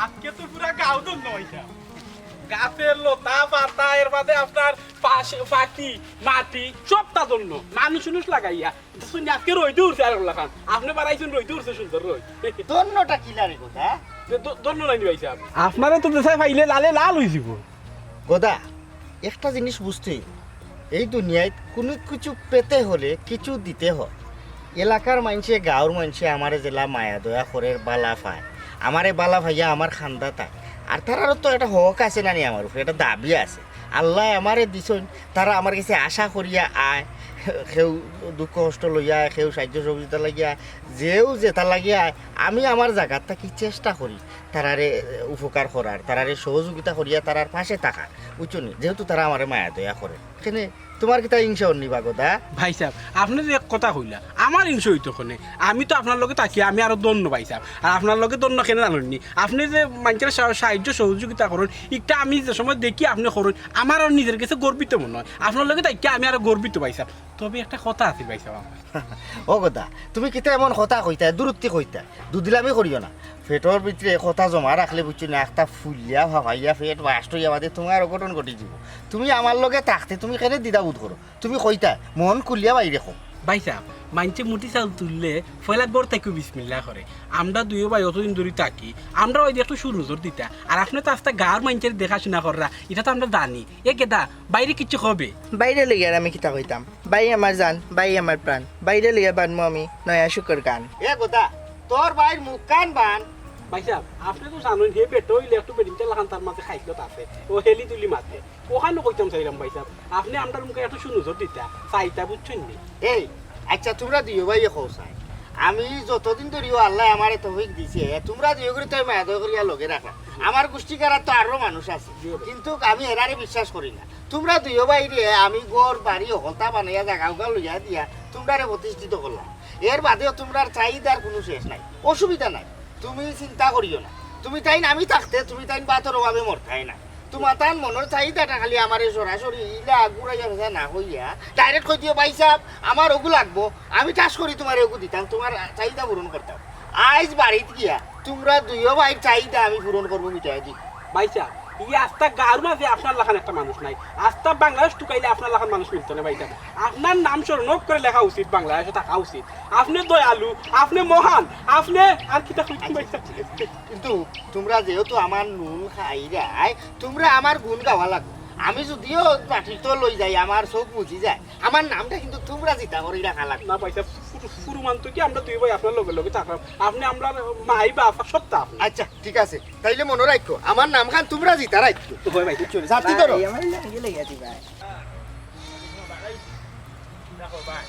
আজকে তো পুরা গাও ধন্য হইছে গাছের লতা পাতা এর বাদে আপনার পাখি মাটি সবটা ধন্য মানুষ মানুষ লাগাইয়া শুনি আজকে রইতে উঠছে আর লাগান আপনি বাড়াইছেন রইতে উঠছে সুন্দর রই ধন্যটা কি লাগে গোদা ধন্য নাই ভাইছে আপনারা তো দেশাই পাইলে লালে লাল হয়ে যাব গোদা একটা জিনিস বুঝতে এই দুনিয়ায় কোনো কিছু পেতে হলে কিছু দিতে হয় এলাকার মানুষে গাঁৱৰ মানুষে আমারে জেলা মায়া দয়া করে বালা পায় আমারে বালা ভাইয়া আমার খান্দা তাই আর তারারও তো একটা হক আছে নানি আমার উপরে একটা দাবি আছে আল্লাহ আমারে দিছন তারা আমার কাছে আশা করিয়া আয় সেও দুঃখ কষ্ট লইয়া সেও সাহায্য সহযোগিতা লাগিয়া যেও যেটা লাগিয়া আয় আমি আমার জায়গার থাকি চেষ্টা করি তারারে উপকার করার তারারে সহযোগিতা করিয়া তারার পাশে থাকার বুঝছনি যেহেতু তারা আমারে মায়া দয়া করে সেখানে তোমার কি তা হিংসা নিবা গোদা ভাই সাহেব আপনি যে এক কথা কইলা আমার হিংসা হইতো কোনে আমি তো আপনার লগে থাকি আমি আরো দন্য ভাই সাহেব আর আপনার লগে দন্য কেন জানেননি আপনি যে মানুষের সাহায্য সহযোগিতা করেন একটা আমি যে সময় দেখি আপনি করেন আমার আর নিজের কাছে গর্বিত মনে হয় আপনার লগে থাকি আমি আরো গর্বিত ভাই সাহেব তবে একটা কথা আছে ভাই সাহেব ও গোদা তুমি কিতা এমন কথা কইতা দূরত্বে কইতা দুদিলামি করিও না পেটর ভিতরে কথা জমা রাখলে বুঝছো না একটা ফুলিয়া ভাবাইয়া পেট বাস্ট হইয়া বাদে তোমার অঘটন ঘটি যাব তুমি আমার লগে থাকতে তুমি কেন দিদা বোধ করো তুমি কইতা মন খুলিয়া বাইরে খো ভাই সাহেব মানুষে মুটি চাউল তুললে ফয়লা গড় থাকি বিসমিল্লা করে আমরা দুইও ভাই অতদিন ধরে থাকি আমরা ওই একটু সুনজর দিতা আর আপনি তো আস্তে গাঁর মানুষের দেখাশোনা করা এটা তো আমরা জানি এ কেদা বাইরে কিছু হবে বাইরে লইয়া আমি কিতা কইতাম বাই আমার জান বাই আমার প্রাণ বাইরে লইয়া বানমু আমি নয়া শুকর গান এ গোদা তোর বাইর মুখ কান বান ভাই সাহেব আপনি তো জানেন হে পেটো হইলে একটু বেডিং তেল খান তার মাঝে খাইল আছে ও হেলি তুলি মাঝে ওখানে কইতাম চাইলাম ভাই সাহেব আপনি আমরা মুখে একটু সুনজর দিতা চাইতা বুঝছেন নি এই আচ্ছা তোমরা দুইও ভাই খোসাই আমি যতদিন ধরিও আল্লাহ আমারে তৌফিক দিছে তোমরা দুইও করে তাই মায়া দয়া করিয়া লগে রাখা আমার গোষ্ঠীকার তো আরো মানুষ আছে কিন্তু আমি এরারে বিশ্বাস করি না তোমরা দুইও ভাই রে আমি গোর বাড়ি হলতা বানাইয়া জায়গা উগা লইয়া দিয়া তোমরারে প্রতিষ্ঠিত করলাম এর বাদেও তোমরার চাহিদার কোনো শেষ নাই অসুবিধা নাই তুমি চিন্তা করিও না তুমি তাই আমি থাকতে তুমি তাই বাতর অভাবে মরতাই না তোমার তার মনের চাহিদাটা খালি আমার সরাসরি ইলা ঘুরাইয়া ভেজা না হইয়া ডাইরেক্ট কই দিও ভাই সাহেব আমার ওগু লাগবো আমি চাষ করি তোমার ওগু দিতাম তোমার চাহিদা পূরণ করতাম আজ বাড়িতে গিয়া তোমরা দুইও ভাই চাহিদা আমি পূরণ করবো মিটাই দি ভাই সাহেব এই আস্তা গাঁর মাঝে আপনার লাখান একটা মানুষ নাই আস্তা বাংলাদেশ টুকাইলে আপনার লাখান মানুষ মিলত না ভাই সাহেব আপনার নাম স্মরণ করে লেখা উচিত বাংলাদেশে থাকা উচিত আপনি দয়ালু আপনি মহান আপনি আর কিতা কইতে ভাই সাহেব কিন্তু তোমরা যেহেতু আমার নুন খাইরাই তোমরা আমার গুণ গাওয়া লাগবে আমি যদিও মাটির তো লই যাই আমার চোখ বুঝি যায় আমার নামটা কিন্তু তোমরা জিতা করে রাখা লাগবে না ভাই সাহেব পুরো মানতো কি আমরা দুই ভাই আপনার লগে লগে থাকলাম আপনি আমরা মাই বা সত্তা আচ্ছা ঠিক আছে তাইলে মনে রাখো আমার নাম খান তোমরা জিতা রাখো তো ভাই ভাই চলে জাতি করো আমার লাগে লইয়া দিবা দেখো ভাই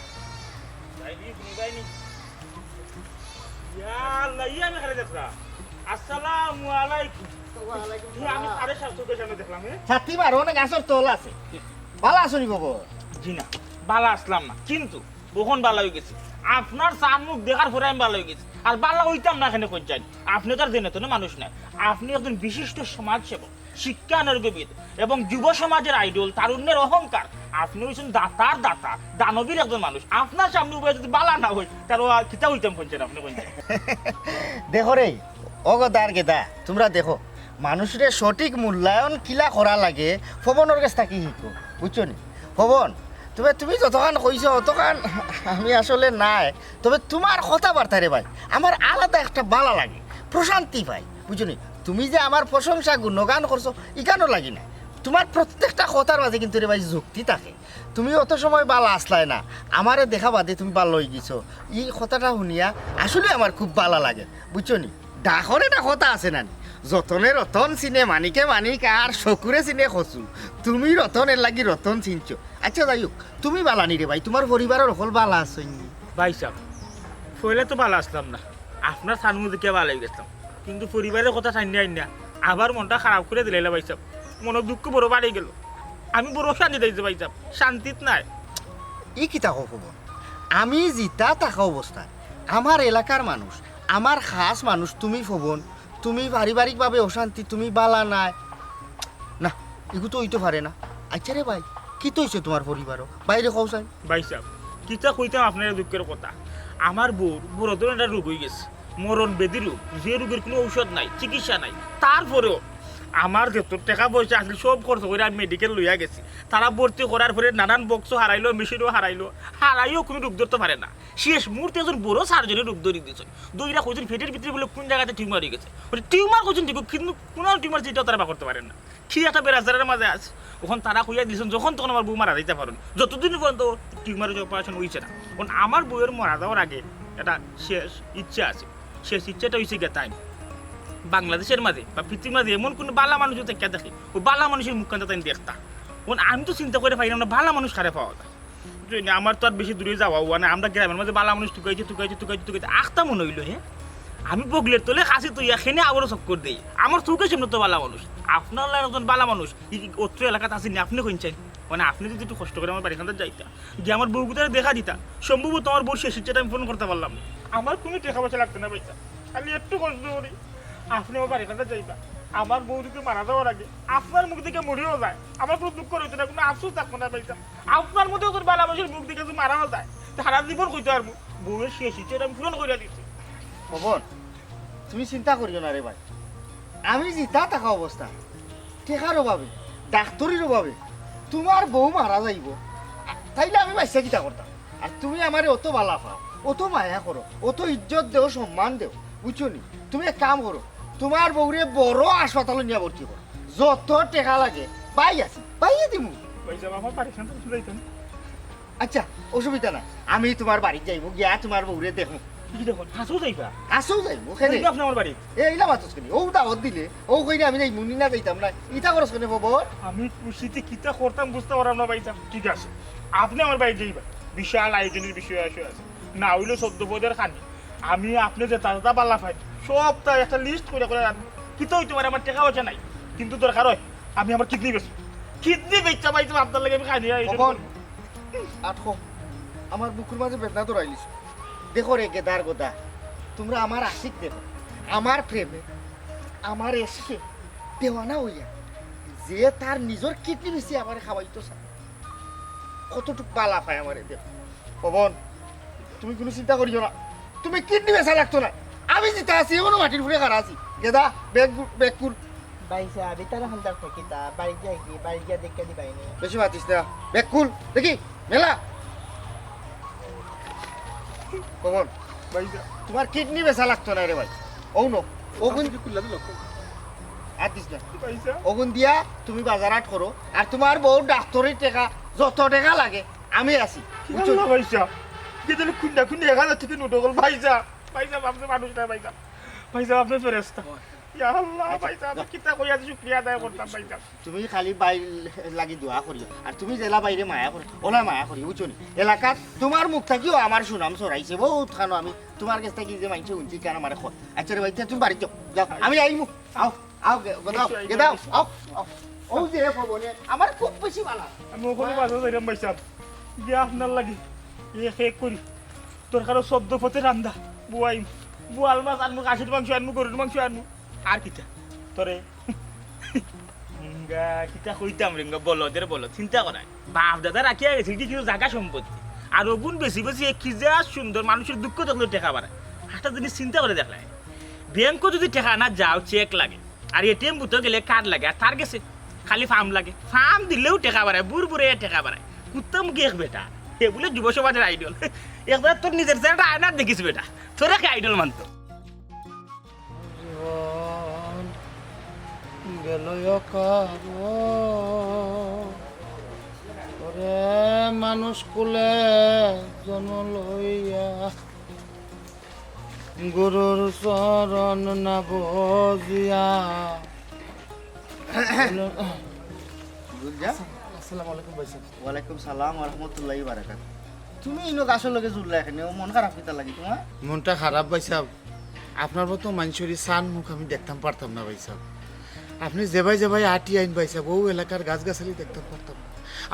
যাইবি তুমি যাইনি ইয়া আল্লাহ ইয়া আমি খালি দেখরা আসসালামু আলাইকুম ওয়া আলাইকুম আমি 7:30 এর সামনে দেখলাম ছাতি বারো না গাছের তোল আছে ভালো আসনি বাবু জি না বালা আসলাম না কিন্তু বহুন বালা হয়ে গেছে আপনার চার মুখ দেখার পরে আমি বালা হয়ে গেছি আর বালা হইতাম না এখানে কোন চাই আপনি তো আর জেনে তো মানুষ না আপনি একজন বিশিষ্ট সমাজসেবক শিক্ষানর্গবিদ এবং যুব সমাজের আইডল তারুণ্যের অহংকার আপনি হয়েছেন দাতার দাতা দানবীর একজন মানুষ আপনার সামনে উপায় যদি বালা না হই তাহলে কিতা হইতাম কোনছেন আপনি কোনছেন দেখো রে অগদার গেদা তোমরা দেখো মানুষের সঠিক মূল্যায়ন কিলা করা লাগে পবনের কাছ থাকি শিখো বুঝছো নি পবন তবে তুমি যতক্ষণ কইছো অতক্ষণ আমি আসলে নাই তবে তোমার কথাবার্তা রে ভাই আমার আলাদা একটা ভালো লাগে প্রশান্তি পাই বুঝছো নি তুমি যে আমার প্রশংসা গুণগান করছো ইকানো লাগি না তোমার প্রত্যেকটা কথার মাঝে কিন্তু রে ভাই যুক্তি থাকে তুমি অত সময় বালা আসলাই না আমারে দেখা বাদে তুমি ভালো হয়ে গেছো এই কথাটা শুনিয়া আসলে আমার খুব ভালো লাগে বুঝছো নি ডাকর একটা কথা আছে না যতনে রতন চিনে মানিকে মানিক আর চকুরে চিনে খচু তুমি রতনের লাগি রতন চিনছো আচ্ছা যাই হোক তুমি বালানি রে ভাই তোমার পরিবারের অকল বালা আছে ভাই সাহেব ফইলে তো ভালো আসলাম না আপনার সানমু দেখে ভালো হয়ে গেছিলাম কিন্তু পরিবারের কথা সাইনে আইন না আবার মনটা খারাপ করে দিলে ভাই সাহেব মনের দুঃখ বড় বাড়ি গেল আমি বড় শান্তি দিয়েছি ভাই সাহেব শান্তিত নাই ই কি তাকো খবর আমি জিতা থাকা অবস্থায় আমার এলাকার মানুষ আমার খাস মানুষ তুমি ফবন তুমি পারিবারিকভাবে অশান্তি তুমি বালা নাই না এগু তো হইতে পারে না আচ্ছা রে ভাই কি তো হয়েছে তোমার পরিবারও বাইরে খাও চাই ভাই সাহেব কিতা কইতাম আপনার দুঃখের কথা আমার বউর বড় ধরনের একটা রোগ হয়ে গেছে মরণ বেদি রোগ, যে রোগের কোনো ঔষধ নাই, চিকিৎসা নাই, তারপরেও আমার যত টাকা পয়সা আসলে সব খরচ করে আমি মেডিকেল লইয়া গেছি। তারা ভর্তি করার পরে নানান বক্সও হারাইলো, মেশিনও হারাইও কোনো রোগ ধরতে পারে না। শেষ মুহূর্তে একজন বড় সার্জনের রোগ ধরে দিয়েছে। দুইটা কইছেন পেটের ভিতরে বলে কোন জায়গাতে টিউমার হয়ে গেছে, টিউমার কইছেন ঠিক, কিন্তু কোনো টিউমার যেটাও তারা করতে পারেন না। কি একটা বেরাজারের মাঝে আছে, ওখান তারা কইয়া দিয়েছেন যখন তখন আমার বউ মারা দিতে পারেন, যতদিন পর্যন্ত টিউমারের অপারেশন হয়েছে না। কারণ আমার বউয়ের মারা যাওয়ার আগে একটা শেষ ইচ্ছা আছে, শেষ ইচ্ছাটা হয়েছে গিয়ে তাই বাংলাদেশের মাঝে বা পৃথিবীর মাঝে এমন কোনো বালা মানুষ দেখা দেখে ও বালা মানুষের মুখখানটা তাই দেখতা। আমি তো চিন্তা করে পাইলাম না বালা মানুষ খারাপ পাওয়া যায়। আমার তো আর বেশি দূরে যাওয়া হওয়া না, আমরা গ্রামের মাঝে বালা মানুষ টুকাইছে আখতা মনে হইলো। হ্যাঁ, আমি বগলের তোলে কাছে তো এখানে আবারও চক্কর দেই, আমার চৌকে সামনে তো বালা মানুষ। আপনার একজন বালা মানুষ অত্র এলাকাতে আসেনি, আপনি কইছেন মানে আপনি যদি একটু কষ্ট করে আমার বাড়িখানটা যাইতা গিয়ে আমার বউগুদারে দেখা দিতা, সম্ভবত আমার বউ শেষ ইচ্ছাটা আমি ফোন করতে পারলাম না। আমার কোনো টাকা পয়সা লাগতো না পয়সা, খালি একটু কষ্ট করি আপনি আমার বাড়িখানটা যাইবা। আমার বউ যদি মারা যাওয়ার আগে আপনার মুখ দিকে মরেও যায়, আমার কোনো দুঃখ রইতো না, কোনো আফসোস থাকবো না পয়সা। আপনার মধ্যেও করে বালা মানুষের মুখ দিকে যদি মারাও যায় সারা জীবন কইতে পারবো বউয়ের শেষ ইচ্ছাটা আমি পূরণ করে দিচ্ছি। খবর তুমি চিন্তা করিও না রে ভাই, আমি জিতা থাকা অবস্থা টেকার অভাবে ডাক্তারির অভাবে তোমার বউ মারা যাইব, তাইলে আমি বাইসা কিতা করতাম। আর তুমি আমারে অত বালা পাও, অত মায়া করো, অত ইজ্জত দেও, সম্মান দেও, বুঝছো নি? তুমি এক কাম করো, তোমার বউরে বড় হাসপাতালে নিয়ে ভর্তি করো, যত টেকা লাগে পাই আছি পাইয়ে দিমু। আমার বাড়িখানটা যাইতাম। আচ্ছা অসুবিধা নাই, আমি তোমার বাড়ি যাইব, গিয়া তোমার বউরে দেখো। দেখুন হাসও যাইবা, আসো যাইব ওখানে আপনি আমার বাড়ি এইলা মাতস কেন ও দাওয়াত দিলে ও কইলে আমি যাইমু না যাইতাম না, ইটা করছ কেন বাবা? আমি খুশিতে কিতা করতাম বুঝতে পারলাম না পাইতাম। ঠিক আছে আপনি আমার বাড়ি যাইবা, বিশাল আয়োজনের বিষয় আছে, না হইলে 14 পদের খানি আমি আপনি যে তাজা পাল্লা পাই সবটা একটা লিস্ট করে করে রাখবো। কিতা হইতে পারে আমার টাকা পয়সা নাই, কিন্তু দরকার হয় আমি আমার কিডনি বেচবো, কিডনি বেচা পাইতাম আপনার লাগে আমি খাই কখন আটকো আমার বুকুর মাঝে বেদনা তো রাইলিস। দেখো রে গেদার গোদা, তোমরা আমার আশিক দেখো, আমার প্রেমে আমার এসকে দেওয়ানা হইয়া যে তার নিজের কিডনি বেশি আমার খাওয়াইতো স্যার, কতটুক পালা পায় আমার দেখো। পবন তুমি কোনো চিন্তা করিও না, তুমি কিডনি বেচা লাগতো না, আমি জিতা আছি এমনও মাটির ফুড়ে খারা আছি। গেদা ব্যাগ কুল বাইসা আমি তারা হান্দার থাকিতা বাড়ি যাই কি বাড়ি গিয়া দেখে দিবাইনি। বেশি মাতিস না, ব্যাগ কুল দেখি মেলা। পবন তোমার কিডনি বেচা লাগতো না রে ভাই, নো ওগুন আর দিস না, ওগুন দিয়া তুমি বাজার হাট করো, আর তোমার বউ ডাক্তারের টাকা যত টাকা লাগে আমি আছি। পয়সা যেদিন খুন্ডা খুন্ডা 1000 থেকে নোট হল ভাইসা ভাইসা আপনি মানুষ না ভাইসা ভাইসা আপনি ফেরেস্তা। ইয়া আল্লাহ ভাইসা আমি কিতা কইয়া শুকরিয়া আদায় করতাম ভাইসা। তুমি খালি বাই লাগি দোয়া করিও, আর তুমি জেলা বাইরে মায়া করি ওলা মায়া করি, বুঝছো নি? এলাকাত তোমার মুখ থাকিও আমার সুনাম ছড়াইছে বহুত খানো, আমি তোমার কাছ থেকে যে মাইছে উঞ্চি কেন আমার খত। আচ্ছা রে ভাই তুমি বাড়ি যাও, যাও আমি আইমু, আও আও গদাও গদাও আও আও। ও যে পবনে আমার খুব বেশি ভালো, আমি ওখানে বাজার যাইলাম ভাইসা গিয়া আপনার লাগি এক করি দরকার 14 পথে রান্দা বুয়াই বুয়াল মাছ আনমু, কাশির মাংস আনমু, গরুর মাংস আনমু, আর কিতা তোরে কিতা কইতাম রেঙ্গা বলদের বল চিন্তা করায় বাপ দাদা রাখিয়া গেছে কি কিছু জায়গা সম্পত্তি, আর ওগুন বেশি বেশি কি যা সুন্দর মানুষের দুঃখ দেখলে টাকা বাড়ায়। একটা জিনিস চিন্তা করে দেখলাই ব্যাংকও যদি টাকা না যাও চেক লাগে, আর এটিএম বুথে গেলে কার্ড লাগে, আর তার গেছে খালি ফার্ম লাগে, ফার্ম দিলেও টাকা বাড়ায়, বুড় বুড়ে টাকা বাড়ায়। কুত্তা মুখে এক বেটা এগুলো যুব সমাজের আইডল, একবার তোর নিজের চেহারাটা আয়নার দেখিস বেটা, তোরা কি আইডল মানতো? মানুষ কুলে জন লইয়া গুরুর চরণ না বজিয়া। আসসালামু আলাইকুম ভাই সাহেব। ওয়ালাইকুম সালাম ওয়া রাহমাতুল্লাহি ওয়া বারাকাতুহু। তুমি ইনো গাছের লগে জুড়লা এখানে, মন খারাপ কিতা লাগি তোমার? মনটা খারাপ ভাই সাহেব, আপনার মতো মানুষেরই সান মুখ আমি দেখতাম পারতাম না ভাই সাহেব। আপনি যে ভাই আটি আইন ভাই সাহেব, ও এলাকার গাছগাছালি দেখতাম পারতাম না,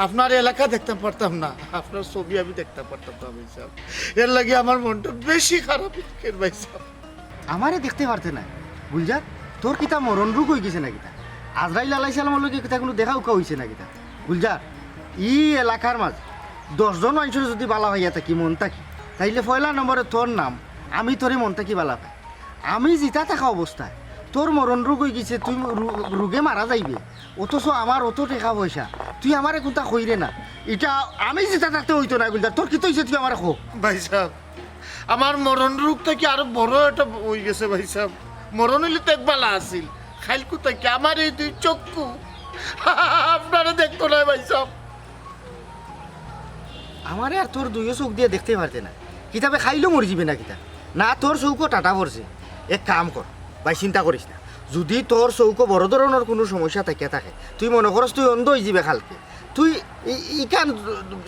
আপনার এলাকা দেখতাম পারতাম না, আপনার ছবি আমি দেখতাম পারতাম না ভাই সাহেব। এর লাগে আমার মনটা বেশি খারাপ ভাই সাহেব। আমারে দেখতে পারতে না বুঝা, তোর কিতা মরণ রোগ হয়ে গেছে না কিতা? আজরাইল আলাইহিস সালামের লগে কিতা কোনো দেখা উকা হইছে না কিতা? বুঝা ই এলাকার মাঝ 10 জন মানুষের যদি বালা হইয়া থাকি মন থাকি, তাইলে পয়লা নম্বরে তোর নাম, আমি তোরে মন থাকি বালা পাই। আমি জিতা থাকা অবস্থায় তোর মরণ রোগ হয়ে গেছে, তুই রোগে মারা যাইবে, অথচ আমার অত টাকা পয়সা, তুই আমারে কোনটা কইরে না, এটা আমি জিতা থাকতে হইতো না গুলজার। তোর কি তৈছে তুই আমার খো? ভাই সাহেব আমার মরণ রোগ থেকে আরো বড় একটা হয়ে গেছে ভাই সাহেব। মরণ হইলে তো একবেলা আসিল, খাইল কোথায় কি আমার এই দুই চক্ষু আপনারা দেখতো না ভাই সাহেব। আমারে আর তোর দুইও চোখ দিয়ে দেখতে পারতে না, কিতাবে খাইলেও মরে যাবে না কিতা না, তোর চৌকো টাটা পড়ছে। এক কাম কর ভাই, চিন্তা করিস না, যদি তোর চৌকো বড় ধরনের কোনো সমস্যা থাকে থাকে, তুই মনে করস তুই অন্ধ হয়ে যাবে খালকে, তুই ইকান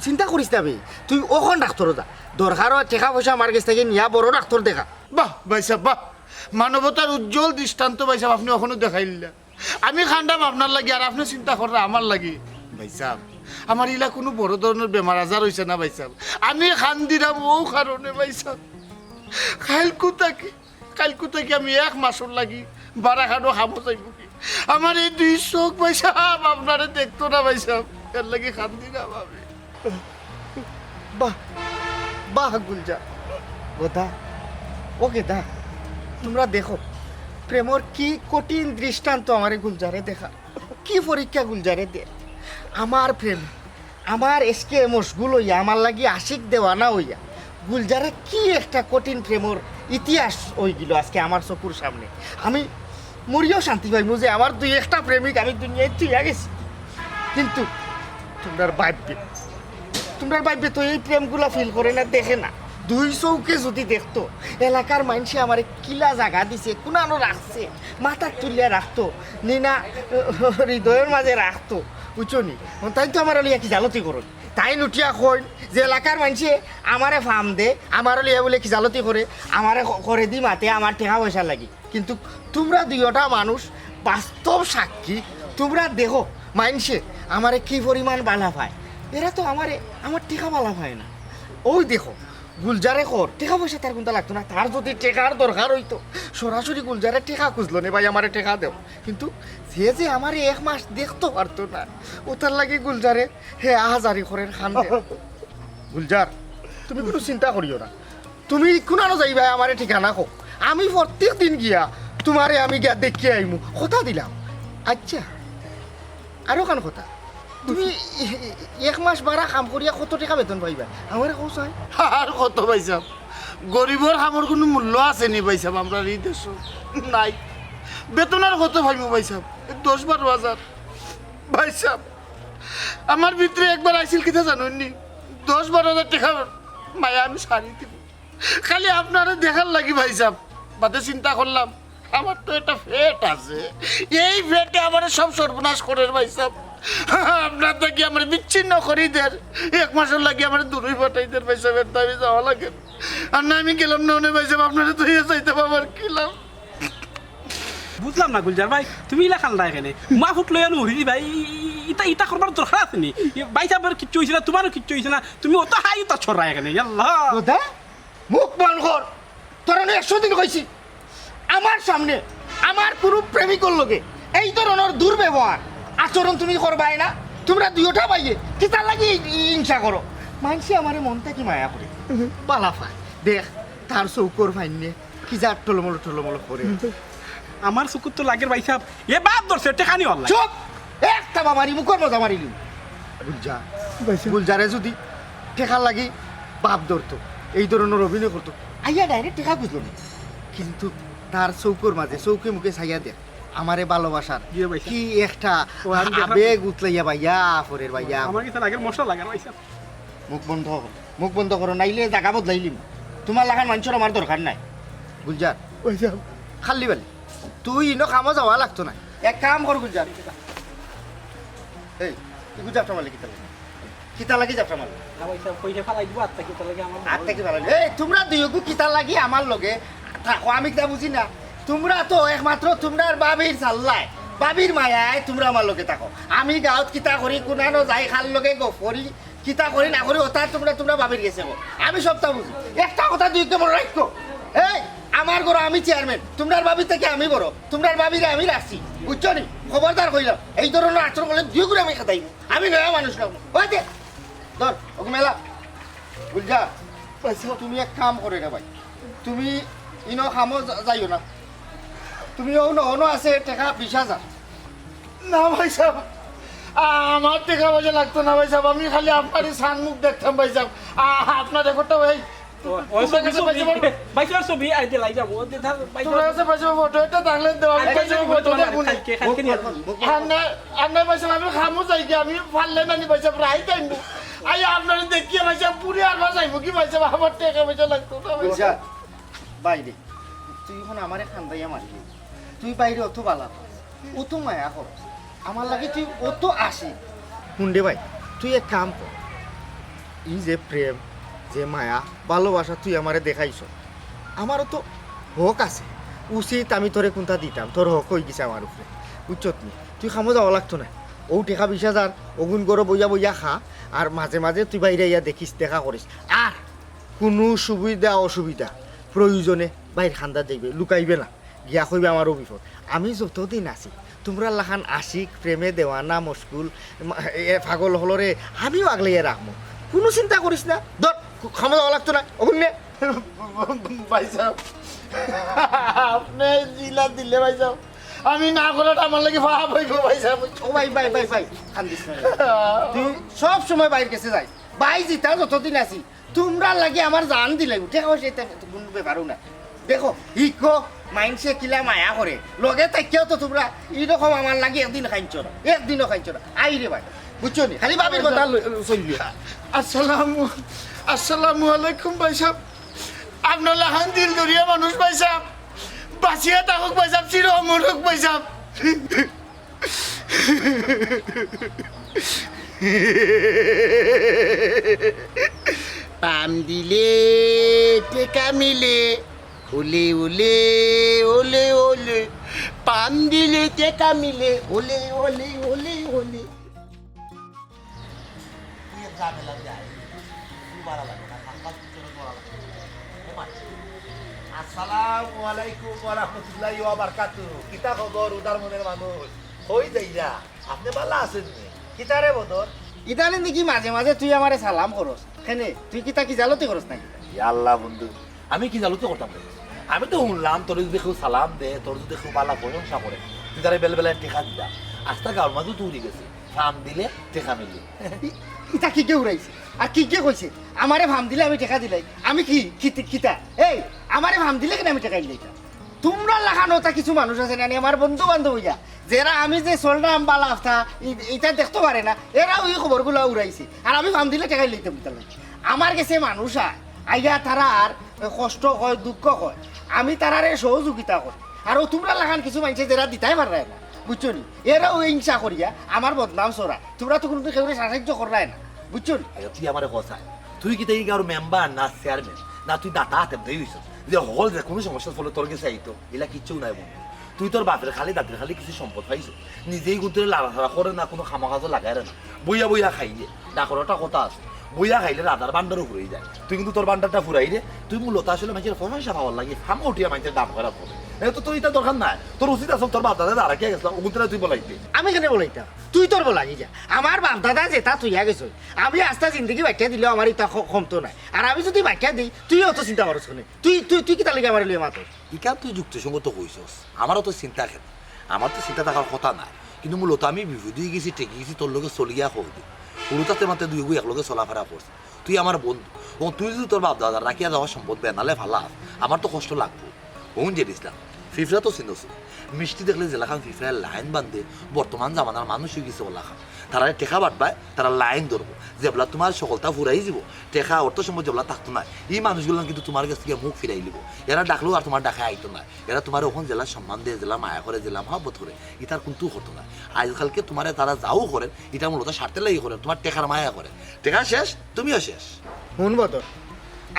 চিন্তা করিস না ভাই, তুই ওখান ডাক্তার যা, দরকার হয় টাকা পয়সা আমার কাছ থেকে নিয়া বড় ডাক্তার দেখা। বাহ ভাই সাহেব বাহ, মানবতার উজ্জ্বল দৃষ্টান্ত ভাই সাহেব আপনি এখনো দেখাইলা। আমি খান্ডাম আপনার লাগি আর আপনি চিন্তা করেন আমার লাগি। ভাই সাহেব আমার ইলা কোনো বড় ধরনের বেমার আজার হয়েছে না ভাই সাহেব, আমি খান দিলাম ও কারণে ভাই সাহেব। কালকু থেকে আমি 1 মাসের লাগি বারা খানো খামো চাইব কি, আমার এই দুই চোখ ভাই সাহেব আপনারা দেখতো না ভাই সাহেব, এর লাগি খান দিলাম আমি। বাহ বাহ গুলজা গোদা ও গেদা, তোমরা দেখো প্রেমর কি কঠিন দৃষ্টান্ত আমার গুলজারে দেখা, কি পরীক্ষা গুলজারে দে। আমার প্রেম আমার এসকে মশগুল হইয়া আমার লাগি আশিক দেওয়ানা হইয়া গুলজারে কি একটা কঠিন প্রেমর ইতিহাস হয়ে গেল আজকে আমার চকুর সামনে। আমি মরিও শান্তি পাইমু যে আমার দুই একটা প্রেমিক আমি দুনিয়ায় তুইয়া গেছি, কিন্তু তোমরা ভাববে তো এই প্রেমগুলা ফিল করে না, দেখে না। দুই চৌকে যদি দেখতো এলাকার মানুষে আমার কিলা জায়গা দিছে, কোনানো রাখছে, মাথার তুলিয়া রাখতো নিনা হৃদয়ের মাঝে রাখতো, বুঝছনি। তাই তো আমার লিয়া কি জালতি করুন, তাই লুটিয়া কইন যে এলাকার মানুষে আমারে ফার্ম দে, আমার লিয়া বলে কি জালতি করে, আমারে করে দি মাতে আমার টাকা পয়সা লাগি। কিন্তু তোমরা দুইটা মানুষ বাস্তব সাক্ষী, তোমরা দেখো মানুষে আমারে কি পরিমাণ বালা পায়, এরা তো আমার টেকা বালা পায় না। ওই দেখো গুলজারে কর টেকা পয়সা তার কোনটা লাগতো না, তার যদি টেকার দরকার হইতো সরাসরি গুলজারে টেকা খুঁজলো নে ভাই আমারে টেকা দেও, কিন্তু যে আমার 1 মাস দেখতে পারতো না, ও তার লাগে গুলজারে হে আহাজারি করে খান দে। গুলজার তুমি কোনো চিন্তা করিও না, তুমি কোনানো যাইবা আমারে ঠিকানা হোক, আমি প্রত্যেক দিন গিয়া তোমারে আমি গিয়া দেখিয়ে আইমু, কথা দিলাম। আচ্ছা আরো কান কথা, তুমি 1 মাস বারা কাম করিয়া কত টাকা বেতন পাইবা আমার কৌশাই? আর কত ভাই সাহেব, গরিবর খামর কোনো মূল্য আছে নি ভাই সাহেব, আমরা এই দেশ নাই। বেতনের কত ভাইমু ভাই সাহেব, 10-12 হাজার ভাই সাহেব। আমার ভিতরে একবার আইছিল কিতা জানেননি, 10-12 হাজার টাকা মায়া আমি সারি দিব খালি আপনারা দেখার লাগি ভাই সাহেব। বাদে চিন্তা করলাম আমার তো একটা ফেট আছে, এই ফেটে আমার সব সর্বনাশ করে ভাই সাহেব। আপনার তো কি আমার বিচ্ছিন্ন করি দের 1 মাসের লাগে আমার দূরই পাঠাই দের ভাই সাহেব, আমি যাওয়া লাগে। আর না আমি গেলাম না ভাই সাহেব, আপনারা তো ইয়ে চাইতে আমার কিলাম। বুঝলাম না গুলজার ভাই, তুমি ইলা খান না এখানে মা ফুট লইয়া নহি ভাই, ইটা করবার দরকার আছে নি? ভাই সাহেবের কিচ্ছু হয়েছে না, তোমারও কিচ্ছু হয়েছে না, তুমি অত হাই তা ছড়া এখানে। আল্লাহ গোদা মুখ বন্ধ কর, তোর 100 দিন কইছি আমার সামনে আমার পুরো প্রেমিকর লগে এই ধরনের দুর্ব্যবহার আচরণ তুমি করবাই না। তোমরা দুইটা পাইয়ে কি তার লাগি হিংসা করো, মানসি আমারে মনটা কি মায়া করে পালাফায় দেখ তার চৌকর ফাইনে কি যা টলমলো করে। আমার চকুর তো লাগের ভাই সাহেব, এ বাপ ধরছে টেকানি হল। চুপ, একটা বামারি মুখর মজা মারিলি। গুলজারে যদি টেকার লাগি বাপ ধরতো, এই ধরনের অভিনয় করতো, আইয়া ডাইরেক্ট টেকা বুঝলো না, কিন্তু তার চৌকর মাঝে চৌকে মুখে ছাইয়া দে আমারে ভালোবাসার কি একটা আবেগ উতলাইয়া ভাইয়া ফরের ভাইয়া। আমার কাছে লাগের মশলা লাগে ভাই সাহেব। মুখ বন্ধ করো নাইলে জায়গা বদলাইলিম। তোমার লাগান মানুষের আমার দরকার নাই। গুলজার খালি বালি তুই ইনো কামও যাওয়া লাগতো না, এক কাম কর গুলজার, এই তুই যাত্রা মারলি কিতা লাগি যাত্রা মারলি এই তোমরা দুইগু কিতা লাগি আমার লগে থাকো, আমি তা বুঝি না। তোমরা তো একমাত্র তোমরার বাবির চাল্লাই, বাবির মায়ায় তোমরা আমার লগে থাকো। আমি গাঁৱত কিতা করি কোনানো যাই খাল লগে গফরি কিতা করি না করি ওটা তোমরা বাবির গেছে গো, আমি সবটা বুঝি। একটা কথা দুই মনে রাখো, এই আমার ঘর আমি চেয়ারম্যান, তোমরার বাবির থেকে আমি বড়, তোমরার বাবিরে আমি রাখছি, বুঝছো নি? খবরদার কইলাম এই ধরনের আচরণ করলে দুই করে আমি খাতাইব, আমি নয়া মানুষ না। ওই দে ধর ওকে মেলা। বুঝছা তুমি এক কাম করে রে ভাই, তুমি ইনো খামো যাইও না তুমি অনো আছে টাকা 20,000 না ভাই সাহেব আমার টাকা পয়সা লাগতো না ভাই সাহেব আমি খালি আপনারই সান মুখ দেখতাম ভাই সাহেব আপনার রেকর্ডটা ভাই বাইকের ছবি আইতে লাই যাবো তোমরা কাছে পয়সা ফটো এটা তাহলে দেওয়া ফটো দেখুন আন্না পয়সা আমি খামো যাই কি আমি পারলে না নি পয়সা প্রায় টাইম আই আপনারা দেখিয়ে পয়সা পুরি আর যাইব কি পয়সা আমার টাকা পয়সা লাগতো না বুঝছা বাইরে তুই এখন আমারে খান্দাইয়া মারবি তুই বাইরে অত বালা অত মায়া হোক আমার লাগে তুই অত আসি শুনডে ভাই তুই এক কাম কর ই যে প্রেম যে মায়া ভালোবাসা তুই আমারে দেখাইছ আমারও তো হক আছে উচিত আমি তোরে কোনটা দিতাম তোর হক হয়ে গেছে আমার উপরে বুঝছত নি তুই খামো যাওয়া লাগতো না ও টেকা 20,000 অগুন করে বইয়া বইয়া খা আর মাঝে মাঝে তুই বাইরে ইয়া দেখিস দেখা করিস আর কোনো সুবিধা অসুবিধা প্রয়োজনে বাইর খান্দা দেখবে লুকাইবে না গিয়া কইবে আমার বিপদ আমি যতদিন আছি তোমরা লাখান আশিক প্রেমে দেওয়ানা মশগুল পাগল হলরে আমিও আগলাইয়া রাখবো কোনো চিন্তা করিস না ধর খামো যাওয়া লাগতো না অগুন নে ভাই সাহেব আপনি জিলা দিলে ভাই সাহেব আমি না করলে আমার লাগে ভাব হইব ভাই সাহেব ও ভাই ভাই ভাই ভাই কান্দিস না তুই সব সময় বাইর কাছে যাই বাই জিতা যতদিন আছি তোমরা লাগে আমার জান দিলে উঠে খাওয়া সেটা গুনবে পারো না দেখো ইকো মাইন্ডসে কিলা মায়া করে লগে তাকিয়াও তো তোমরা এইরকম আমার লাগে একদিন খাইছ না একদিনও খাইছ না আই রে ভাই বুঝছো নি খালি বাবির কথা চলবি আসসালামু আলাইকুম ভাই সাহেব আপনার লাহান দিল দরিয়া মানুষ ভাই সাহেব বাঁচিয়ে থাকুক ভাই সাহেব চির অমর হোক ভাই সাহেব পাম দিলে টেকা মিলে ওলে ওলে ওলে ওলে পাম দিলে টেকা মিলে ওলে ওলে ওলে ওলে আসসালামু আলাইকুম ওয়া রাহমাতুল্লাহি ওয়া বারাকাতুহু কিতা খবর উদার মনের মানুষ কই যাইরা আপনি ভালো আছেন নি কিতারে বদর ইদানে দেখি মাঝে মাঝে তুই আমারে সালাম করস কেনে তুই কিতা কি জালতি করস নাকি ইয়া আল্লাহ বন্ধু আমি কি জালুতে করতাম রে? আমি তো শুনলাম তোর যদি কেউ সালাম দে তোর যদি কেউ বালা প্রশংসা করে তুই তারে বেলা টেকা দিতা আস্তা গাঁর মাঝে তুই গেছে ফার্ম দিলে টেকা মিলি ইতা কি কে উড়াইছে আর কি কে কইছে আমারে ভাম দিলে আমি টাকা দিলাই আমি কি কিতা এই আমারে ভাম দিলে কেন আমি টাকা দিলাই তোমরা লাগানো তা কিছু মানুষ আছে না আমার বন্ধু বান্ধব হইয়া যারা আমি যে চললাম বালা আফতা এটা দেখতে পারে না এরাও এই খবরগুলো উড়াইছে আর আমি ভাম দিলে টাকা লইতে বুঝতে আমার কাছে মানুষ আইয়া তারা আর কষ্ট হয় দুঃখ হয় আমি তারারে সহযোগিতা করি আর তোমরা লাগান কিছু মানুষে যারা দিতাই পারে না বুঝছো নি এরাও হিংসা করিয়া আমার বদনাম চড়া তোমরা তো কোনো কেউ সাহায্য করাই না বুঝছো নি তুই আমার কথা তুই কি তাই গাঁর মেম্বার না চেয়ারম্যান না তুই দাতা হাতে দেই হইছ যে হল যে কোনো সমস্যার ফলে তোর কাছে আইতো এলা কিচ্ছু নাই বন্ধু তুই তোর বাপের খালি দাঁতের খালি কিছু সম্পদ পাইছো নিজেই গুনতে লাড়াছাড়া করে না কোনো খামা কাজও লাগায় না বইয়া বইয়া খাইলে ডাকরটা কথা আছে বইয়া খাইলে রাধার বান্ডারও ফুরাই যায় তুই কিন্তু তোর বান্ডারটা ফুরাই রে তুই মূলত আসলে মানুষের পয়সা পাওয়ার লাগে ফামা উঠিয়া মানুষের দাম খারাপ করে তো তোর এটা দরকার নাই তোর উচিত আছে তোর বাপ দাদা দাঁড়া কে গেছিলাম ওগুলো তুই বলাইতে আমি কেন বলাইতাম তুই তোর বলাগি যা আমার বাপ দাদা যেটা তুই গেছ আমি আস্তা জিন্দগি বাক্যা দিলেও আমার ইটা কমতো নাই আর আমি যদি বাক্যা দিই তুইও তো চিন্তা করছ না তুই তুই তুই কি তার লিগে আমার লিয়ে মাত ইকান তুই যুক্তিসঙ্গত কইছস আমারও তো চিন্তা খেত আমার তো চিন্তা থাকার কথা নাই কিন্তু মূলত আমি বিভূতি হয়ে গেছি টেকে গেছি তোর লোকে চলিয়া হোক দি পুরোটাতে মাত্র দুই গু একলগে চলাফেরা করছে তুই আমার বন্ধু ও তুই যদি তোর বাপ দাদা রাখিয়া যাওয়ার সম্পদ বেনালে ভালা আমার তো কষ্ট লাগবো ওন যে দিসলাম ফিফরা তো চিনছি মিষ্টি দেখলে জেলাখান ফিফরায় লাইন বান্ধে বর্তমান জামানার মানুষ হয়ে গেছে ওলাখান তারা টেকা বাটবায় তারা লাইন ধরবো যেগুলা তোমার সকলটা ফুরাই যাব টেকা অর্থ সম্পদ যেগুলা থাকতো না এই মানুষগুলো কিন্তু তোমার কাছ থেকে মুখ ফিরাই লিব এরা ডাকলেও আর তোমার ডাকা আইতো না এরা তোমার ওখান জেলার সম্মান দিয়ে জেলা মায়া করে জেলা মহাব্বত করে এটার কিন্তু হতো না আজকালকে তোমার তারা যাও করেন এটা মূলত স্বার্থে লাগি করেন তোমার টেকার মায়া করে টেকা শেষ তুমিও শেষ শুন বদর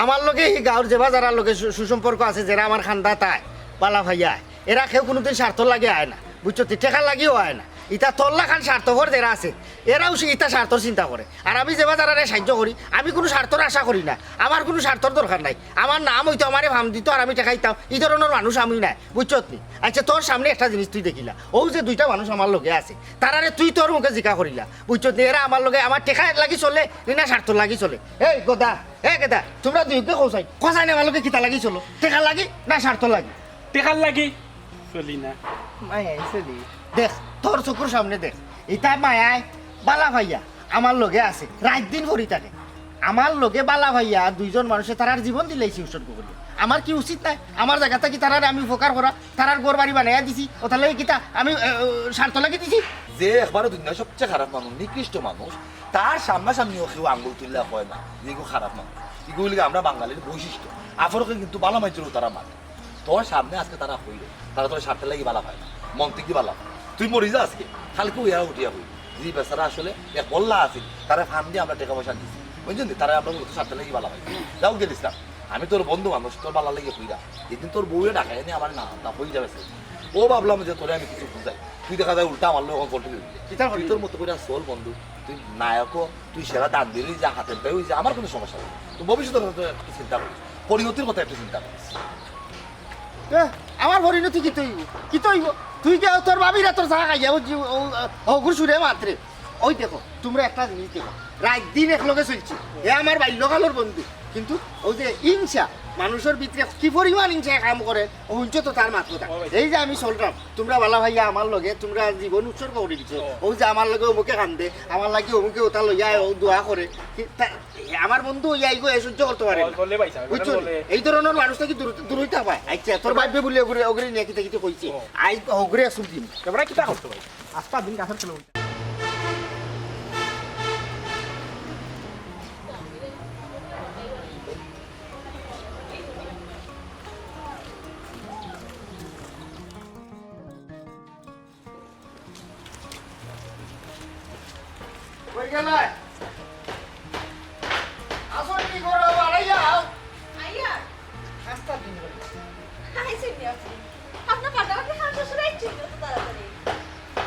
আমার লগে এই গাঁর যেবা যারা লগে সুসম্পর্ক আছে যারা আমার খান্দা তাই পালা ভাইয়া এরা কেউ কোনোদিন স্বার্থ লাগে আয় না বুঝছো টেকা লাগিও আয় না ইটা তোল্লা খান স্বার্থপর যারা আছে এরাও সে ইটা স্বার্থর চিন্তা করে আর আমি যেবা যারা সাহায্য করি আমি কোনো স্বার্থর আশা করি না আমার কোনো স্বার্থর দরকার নাই আমার নাম হইতো আমারে ভাম দিত আর আমি টেকাইতাম এই ধরনের মানুষ আমি নাই বুঝছত নি আচ্ছা তোর সামনে একটা জিনিস তুই দেখিলা ও যে দুইটা মানুষ আমার লগে আছে তারারে তুই তোর মুখে জিকা করিলা বুঝছত নি এরা আমার লগে আমার টেকা লাগি চলে না স্বার্থ লাগি চলে এই গোদা গেদা তোমরা দুইকে খোঁচাই খোঁচাই না আমার লগে কিতা লাগি চলো টেকা লাগি না স্বার্থ লাগি টেকার লাগি চলি না মায়াই চলি দেখ তোর চকুর সামনে দেখ এটা মায়ায় বালা ভাইয়া আমার লগে আছে রাত দিন করি থাকে আমার লগে বালা ভাইয়া দুইজন মানুষে তারার জীবন দিলেইছি উৎসর্গ করি আমার কি উচিত নাই আমার জায়গাটা কি তারার আমি উপকার করা তারার গোর বাড়ি বানাইয়া দিছি ওটা লাগে কিতা আমি স্বার্থ লাগি দিছি যে একবারে দুনিয়া সবচেয়ে খারাপ মানুষ নিকৃষ্ট মানুষ তার সামনাসামনিও কেউ আঙ্গুল তুললে হয় না যে এগুলো খারাপ মানুষ এগুলি আমরা বাঙালির বৈশিষ্ট্য আফরকে কিন্তু বালা মাইছিল তারা মানে তোর সামনে আজকে তারা হইল তারা তোর স্বার্থে লাগি বালা পায় না মন থেকে বালা পায় তুই মরি যা আজকে কালকে ইয়া উঠিয়া হই যে বেচারা আসলে এক বল্লা আছে তারা ফান দিয়ে আমরা টাকা পয়সা দিচ্ছি বুঝছেন তারা আমরা স্বার্থে লাগি বালা পাই যাও গেলিসলাম আমি তোর বন্ধু মানুষ তোর বালা লেগে হইরা এদিন তোর বউয়ে ডাকাই এনে আমার না হয়ে যাবে ও ভাবলাম যে তোরে আমি কিছু বুঝাই তুই দেখা যায় উল্টা আমার লোক পল্টে দিবি তুই তোর মতো করে চল বন্ধু তুই নায়কও তুই সেরা দান দিলি যা হাতের পাই ওই যে আমার কোনো সমস্যা নেই তুই ভবিষ্যতের কথা একটু চিন্তা করিস পরিণতির কথা একটু চিন্তা করিস আমার পরিণতি কি তৈব কি তৈব তুই কে তোর ভাবিরা তোর চা খাইয়া অঘুর সুরে মাত্রে ওই দেখো তোমরা একটা জিনিস দেখো রাত দিন একলগে চলছি এ আমার বাল্যকালের বন্ধু কিন্তু ওই যে হিংসা মানুষের ভিতরে কি পরিমাণ হিংসা কাম করে হুঞ্চ তো তার মাত্রটা এই যে আমি চলতাম তোমরা বালা ভাইয়া আমার লগে তোমরা জীবন উৎসর্গ করে দিচ্ছ ওই যে আমার লগে অমুকে কান্দে আমার লাগে অমুকে ওটা লইয়া ও দোয়া করে আমার বন্ধু ওই আইগো সহ্য করতে পারে বুঝছো এই ধরনের মানুষটা কি দূরইতা পায় আচ্ছা তোর ভাববে বলে ওগরে নিয়ে কিতা কিতা কইছে আই ওগরে আসুন দিন তোমরা কিতা করতে ভাই আস্তা দিন গাছের খেলে কই গেলা আসুন কি করো বাড়াইয়া আইয়া আস্তা দিন বলে আইছে নি আপনার পাটাপাটি খান শ্বশুর আইছে তো তাড়াতাড়ি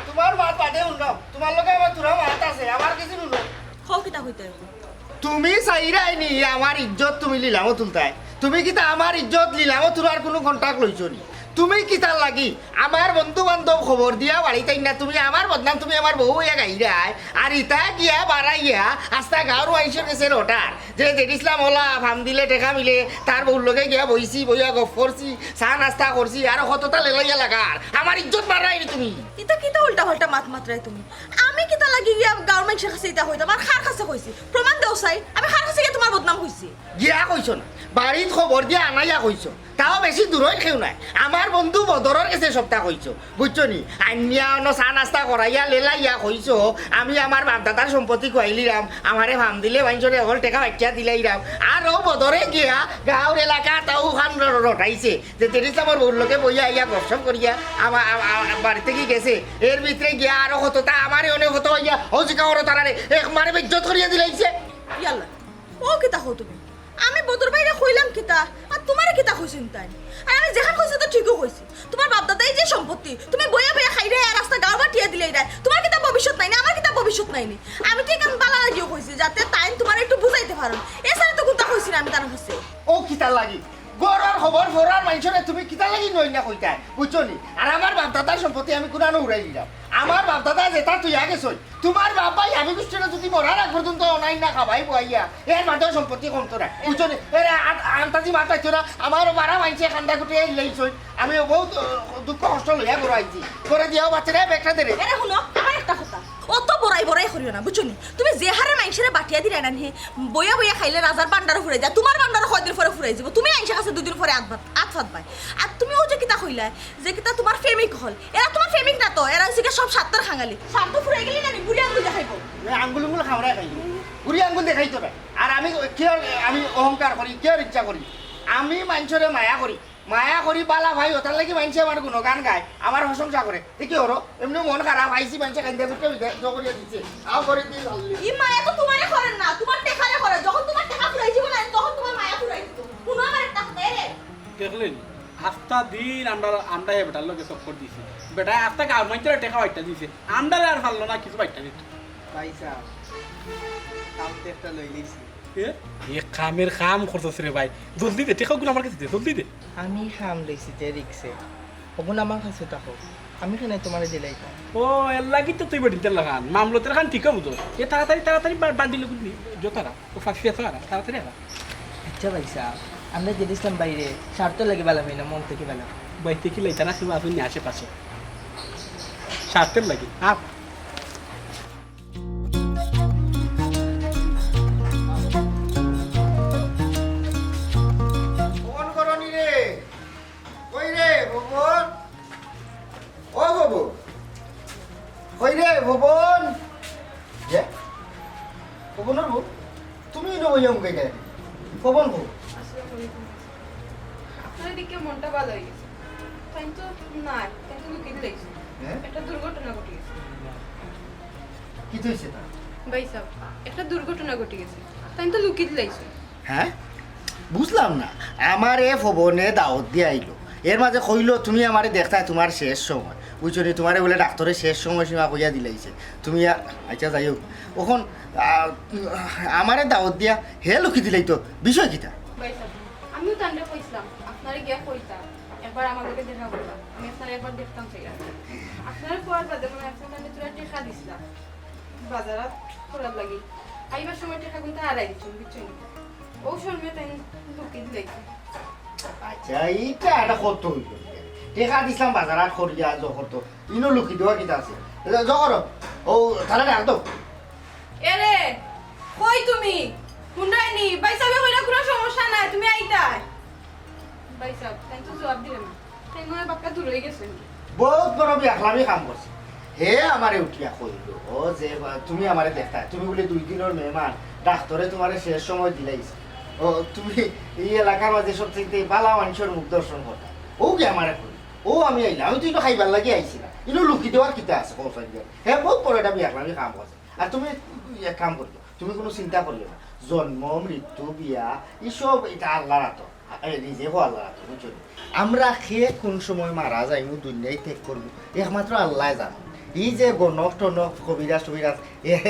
তোমার বাদ বাদে উন্নম তোমার লগে আমার তুরা মাত আছে আমার কিছু নুনো খাও কিতা হইতে তুমি চাইরাই নি আমার ইজ্জত তুমি লিলামো তুলতাই তুমি কি তা আমার ইজ্জত লিলামো তোলার কোনো কন্টাক্ট লইছো নি তুমি কি তার লাগি আমার বন্ধু বান্ধব খবর দিয়া বাড়িতাই না তুমি আমার বদনাম তুমি আমার বউ ইয়া গাইরাই আর ইতা গিয়া বাড়াইয়া আস্তা গাঁর আইসে গেছে ওটার যে দেখছিলাম ওলা ফাম দিলে টেকা মিলে তার বউর লগে গিয়া বইছি বইয়া গপ করছি চা নাস্তা করছি আর কতটা লেলাইয়া লাগার আমার ইজ্জত মারাই তুমি ইতা কিতা উল্টা পাল্টা মাত মাত্রাই তুমি আমি কিতা লাগি গিয়া গাঁর মানুষের কাছে ইতা হইতাম আর খার কাছে কইছি প্রমাণ দেও চাই আমি খার কাছে গিয়া তোমার বদনাম হইছি গিয়া কইছ না বাড়িত খবর দিয়া আনাইয়া কইছ তাও বেশি দূরই খেউ নাই আমার বন্ধু বদরের কাছে সপ্তাহ কইছ বুঝছো নি আনিয়া অন্য চা নাস্তা করাইয়া লেলাইয়া কইছ আমি আমার বাপ দাদার সম্পত্তি খুয়াইলিরাম আমারে ভাম দিলে বাইঞ্চরে হল টেকা বাচ্চা দিলাইরাম আর ও বদরে গিয়া গাঁওর এলাকা তাও খান রটাইছে যে তেরিসামর বউর লোকে বইয়া ইয়া গপসপ করিয়া আমার বাড়িতে কি গেছে এর ভিতরে গিয়া আরো হতোটা আমারে অনেক হতো হইয়া ও জিকা ওর তারারে এক মারে বেজ্জত করিয়া দিলাইছে ইয়াল্লা ও কিতা হও তুমি আমি বদর বাইরে কইলাম কিতা আর তোমারে কিতা কইছিন তাই আর আমি যেখান কইছি তো ঠিকই কইছি তোমার বাপ দাদাই যে সম্পত্তি তুমি বইয়া বইয়া খাইরে আর রাস্তা গাঁও বাটিয়া দিলেই দেয় তোমার কিতা ভবিষ্যৎ নাই না আমার কিতা ভবিষ্যৎ নাই নি আমি ঠিক আমি বালা লাগিও কইছি যাতে তাই তোমার একটু বুঝাইতে পারো এছাড়া তো কোনটা কইছি না আমি তার কাছে ও কিতা লাগি গড়ার খবর ফরার মানুষরে তুমি কিতা লাগি নই না কইতা বুঝছো নি আর আমার বাপ দাদার সম্পত্তি আমি কোনানো উড়াই দিলাম আমার বাপ দাদা যেটা তুই আগে সই তোমার বাবাই আমি গোষ্ঠীটা যদি মরার আগ পর্যন্ত অনাই না খাবাই বইয়া এর মাধ্যমে সম্পত্তি কমতো না বুঝছো নি এর আন্তাজি মাতাইছো না আমার মারা মাইছে খান্দা কুটিয়ে লাইছই আমি বহুত দুঃখ কষ্ট লইয়া গড় আইছি করে দিয়াও বাচ্চারা বেকটা দেরে এরে শুনো আমার একটা কথা অত বড়াই বড়াই করিও না বুঝছো নি তুমি যে হারে মাইনসেরে বাটিয়া দিলাই না হে বইয়া বইয়া খাইলে রাজার বান্ডার ফুরাই যায় তোমার বান্ডার কয়দিন পরে ফুরাই যাব তুমি আইসা কাছে দুদিন পরে আত ফাত পাই আর তুমি ও যে কিতা কইলা যে কিতা তোমার ফেমিক হল এরা তোমার ফেমিক না তো এরা হচ্ছে সব সাত্তার খাঙালি সাত তো ফুরাই গেলি না বুড়ি আঙ্গুল দেখাইবো আঙ্গুল উঙ্গুল খাওয়াই খাই বুড়ি আঙ্গুল দেখাইতো না আর আমি কিয় আমি অহংকার করি কিয় ইচ্ছা করি আমি মানুষরে মায়া করি বালা ভাই ওটার লাগি মানুষে আমার গুণগান গায় আমার প্রশংসা করে দেখি ওরো এমনি মন খারাপ আইসি মানুষে কান্দে করিয়া দিচ্ছে আও করে দিয়ে এই মায়া তো তোমারে করেন না তোমার টেকারে করে যখন তোমার টেকা ফুরাই যাব না তখন তোমার মায়া ফুরাই দিত শুনো আমার একটা কথা রে দেখলেন আস্তা দিন আমরা এ বেটার লোকে চক্কর দিছি বেটা আস্তা গাঁর মাইতে টেকা বাইটা দিছে আমরা আর পারলো না কিছু বাইটা দিত ভাই সাহেব কাম তো একটা লই লিছি এ কামের কাম করতেছে রে ভাই জলদি দে টেকাগুলো আমার কাছে দে জলদি দে আমি খাম লইছি যে রিক্সে হবো না আমার কাছে থাকো আমি খানে তোমার দিলাইতাম ও এর লাগি তো তুই বেটিতে লাগান মামলতের খান ঠিক হবো তো এ তাড়াতাড়ি বান্দিলে বুঝলি যতারা ও ফাঁসিয়া তো তাড়াতাড়ি আরা আচ্ছা ভাই সাহেব আমরা যে দিছিলাম বাইরে স্বার্থ লাগে বেলা হয় না মন থেকে বেলা বাইতে কি লাইতা না শুধু আপনি আশেপাশে স্বার্থের লাগে আপ ফোন করনি রে কই রে ভবন ও বাবু কই রে ভবন যে ভবনের বউ তুমি নবইয়া মুখে গেলে ভবন বউ আপনার দিকে মনটা ভালো হয়ে গেছে তাই তো না তাই তো লুকিয়ে দিয়েছি হ্যাঁ একটা দুর্ঘটনা ঘটে গেছে কি হয়েছে তা ভাই সাহেব একটা দুর্ঘটনা ঘটে গেছে তাই তো লুকিয়ে দিয়েছি হ্যাঁ বুঝলাম না আমার এ ভবনে দাওয়াত দিয়ে আইলো এর মাঝে কইলো তুমি আমারে দেখতা তোমার শেষ সময় বুঝছো নি তোমারে বলে ডাক্তারের শেষ সময়সীমা কইয়া দিলাইছে তুমি আচ্ছা যাই হোক ওখন আমারে দাওয়াত দিয়া হে লুকি দিলাই তো বিষয় কিটা ভাই সাহেব আমিও তান্ডে কইছিলাম আপনারে গিয়া কইতা একবার আমাদেরকে দেখা করবা আমি আপনার একবার দেখতাম চাই আপনার পর বাদে মানে আপনার তান্ডে তোরা টেকা দিছিলাম বাজারাত খোলার লাগি আইবার সময় টেকা কিন্তু হারাই দিচ্ছি বুঝছো নি ও শর্মে তাই লুকিয়ে দিলাইছি আচ্ছা এইটা একটা কত হইল টেকা দিছিলাম বাজারাত করিয়া জহর তো ইনো লুকি দেওয়া কিটা আছে জহর ও তাহলে ডাক দাও এরে কই তুমি হুন্ডাইনি ভাই সাহেব কইরা কোনো সমস্যা নাই তুমি আইতাই ভাই সাহেব তাই তো জবাব দিলেন না তাই নয় বাক্কা দূর হয়ে গেছে বহুত বড় বিয়াখলামি কাম করছে হে আমারে উঠিয়া কইল ও যে তুমি আমারে দেখতা তুমি বলে 2 দিনের মেহমান ডাক্তারে তোমারে শেষ সময় দিলাইছে ও তুমি এই এলাকার মাঝে সব থেকে বালা মানুষের মুখ দর্শন করতা ও কি আমারে কই ও আমি আইলাম আমি তো ইনো খাইবার লাগি আইছি না ইনো লুকি দেওয়ার কিতা আছে কোসাই দিয়ে হে বহুত বড় একটা বিয়াখলামি কাম করছে আর তুমি এক কাম করছো তুমি কোনো চিন্তা করিও না জন্ম মৃত্যু বিয়া এসব এটা আল্লাহর হাত নিজে হো আল্লাহর হাত বুঝছো আমরা খেয়ে কোন সময় মারা যাইমু দুনিয়ায় ত্যাগ করবো একমাত্র আল্লাহ জানো এই যে গণক টনক কবিরাজ টবিরাজ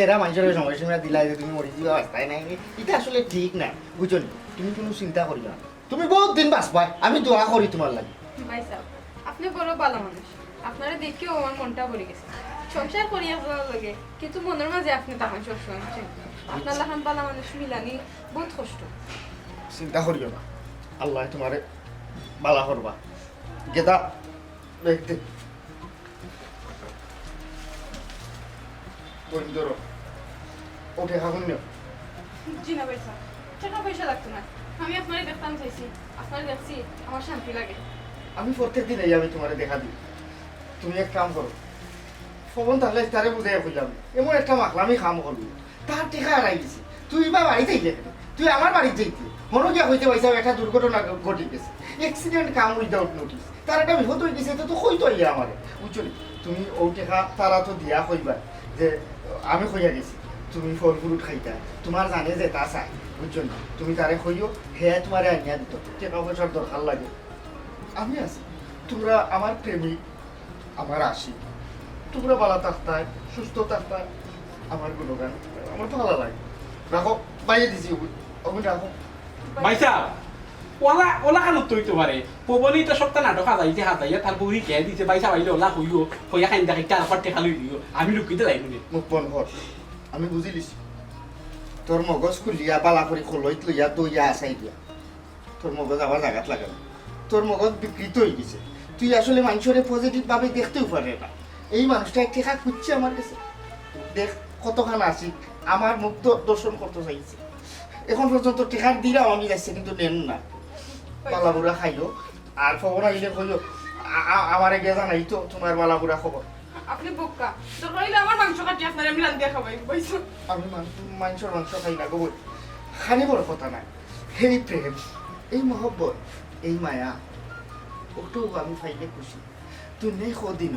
এরা মানুষের সময়সীমা দিলাই যে তুমি মরি যাওয়া অবস্থায় নাই এটা আসলে ঠিক না বুঝছো তুমি কোনো চিন্তা করিও না তুমি বহুত দিন বাঁচবা আমি দোয়া করি তোমার লাগে ভাই সাহেব আপনি বড় ভালো মানুষ আপনারা দেখেও আমার মনটা ভরে গেছে সংসার করিয়া ভালো লাগে কিন্তু মনের মাঝে আপনি তখন সবসময় আপনার লাহান ভালো মানুষ মিলানি বহুত কষ্ট চিন্তা করিও না আল্লাহ তোমারে বালা করবা গেদা দেখতে বন্ধুর ওঠে খাগুন নিও জি না ভাই সাহেব টাকা পয়সা লাগতো না আমি আপনারে দেখতাম চাইছি আপনারে দেখছি আমার শান্তি লাগে আমি প্রত্যেক দিন এই আমি তোমারে দেখা দিই তুমি এক কাম করো ফোন তাহলে তারে বুঝাই কইলাম এমন একটা মাখলামি কাম করবি তার টেকা হারাই গেছি তুই বা বাড়িতে গেলি তুই আমার বাড়িতে যাইতি মনে গিয়া হইতে পাইছা একটা দুর্ঘটনা ঘটে গেছে অ্যাক্সিডেন্ট কাম উইদাউট নোটিস তার একটা বিপদ হয়ে গেছে তো কইতো ইয়া আমারে বুঝছো তুমি ও টেকা তারা তো দিয়া কইবা যে আমি কইয়া গেছি তুমি ফল ফ্রুট খাইতা তোমার জানে যে তা চাই বুঝছো তুমি তারে কইও হে তোমারে আনিয়া দিত টাকা পয়সার দরকার লাগে আমি আছি তোমরা আমার প্রেমিক আমার আশি তোমরা ভালো থাকতায় সুস্থ থাকতায় আমার গুণগান আমার ভালো লাগে রাখো বাইরে দিছি ওগুলো রাখো ভাইসা ওলা কানত তৈতে পারে পবনই তো সপ্তাহ নাটক হাজাইয়া তার বউরি খেয়ে দিছে বাইসা বাইলে ওলা হইও হইয়া খাইন দেখে তারপর টেকা লই দিও আমি লুকিতে লাইন মুখ বন কর আমি বুঝিলিস তোর মগজ খুলিয়া বালা করে খোলইত লইয়া দইয়া আসাই দিয়া তোর মগজ আবার জাগাত লাগে না তোর মগজ বিকৃত হয়ে গেছে তুই আসলে মানুষের পজিটিভ ভাবে দেখতেও পারে না এই মানুষটা টেকা খুঁজছে আমার কাছে দেখ কতখান আসি আমার মুখ দর্শন করতে চাইছে এখন পর্যন্ত টেকার দিলাম আমি যাচ্ছে কিন্তু নেন না বালাবুড়া খাইলো আর খবর আইলে কইলো আমার গে জানাই তো তোমার বালাবুড়া খবর আপনি বোকা দরকার হইলে আমার মাংস কাটি আপনার আমি রান্ধিয়া খাবাই বুঝছো আমি মাংসর মাংস খাই না গো খালি বড় কথা না এই প্রেম এই মহব্বত এই মায়া ওটাও আমি পাইলে খুশি তুই নেই কদিন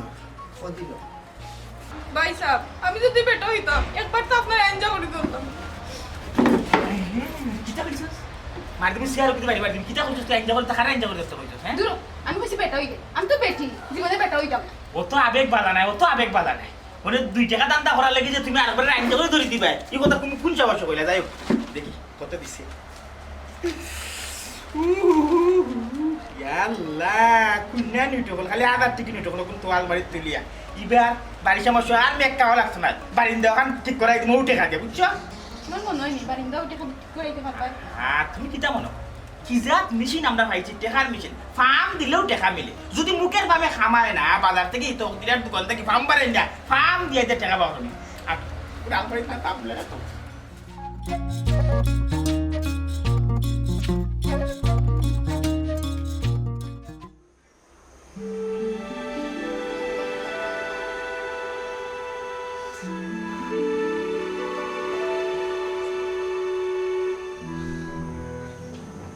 ভাই সাহেব আমি যদি বেটা হইতাম একবার তো আপনার এনজয় করে দিতাম মার তুমি শেয়ার করতে পারি তুমি কিটা করছিস তুই একদম টাকা রাইন যাবো দেখতে কইছিস হ্যাঁ দূর আমি কইছি বেটা হইবে আমি তো বেটি জীবনে বেটা হইতাম না। ও তো আবেগ বাধা নাই ও তো আবেগ বাধা নাই ওরে 2 টাকা দান্দা করার লাগি যে তুমি আরেকবার রাইন যাবো ধরে দিবা এই কথা তুমি কোন সাহস কইলা যাই হোক। দেখি কত দিছে ইয়াল্লাহ কুন্না নিউটো বল খালি আবার টিকি নিউটো কোন তো আলমারি তুলিয়া এবার বাড়ি সমস্যা আর মেক কাও লাগছ না বারিন্দা ওখান ঠিক করাই দিমু উঠে খাগে বুঝছো আমার মনে হয় নি বারিন্দা উঠে করাইতে পারবা। তুমি কিটা মনে কি জাত মেশিন আমরা পাইছি টেকার মেশিন ফার্ম দিলেও টেকা মিলে যদি মুখের ফার্মে খামায় না বাজার থেকে তো দিলার দোকান থেকে ফার্ম বাড়েন না ফার্ম দিয়ে যে টেকা পাবো তুমি আর পুরো আলমারি না তাবলে তো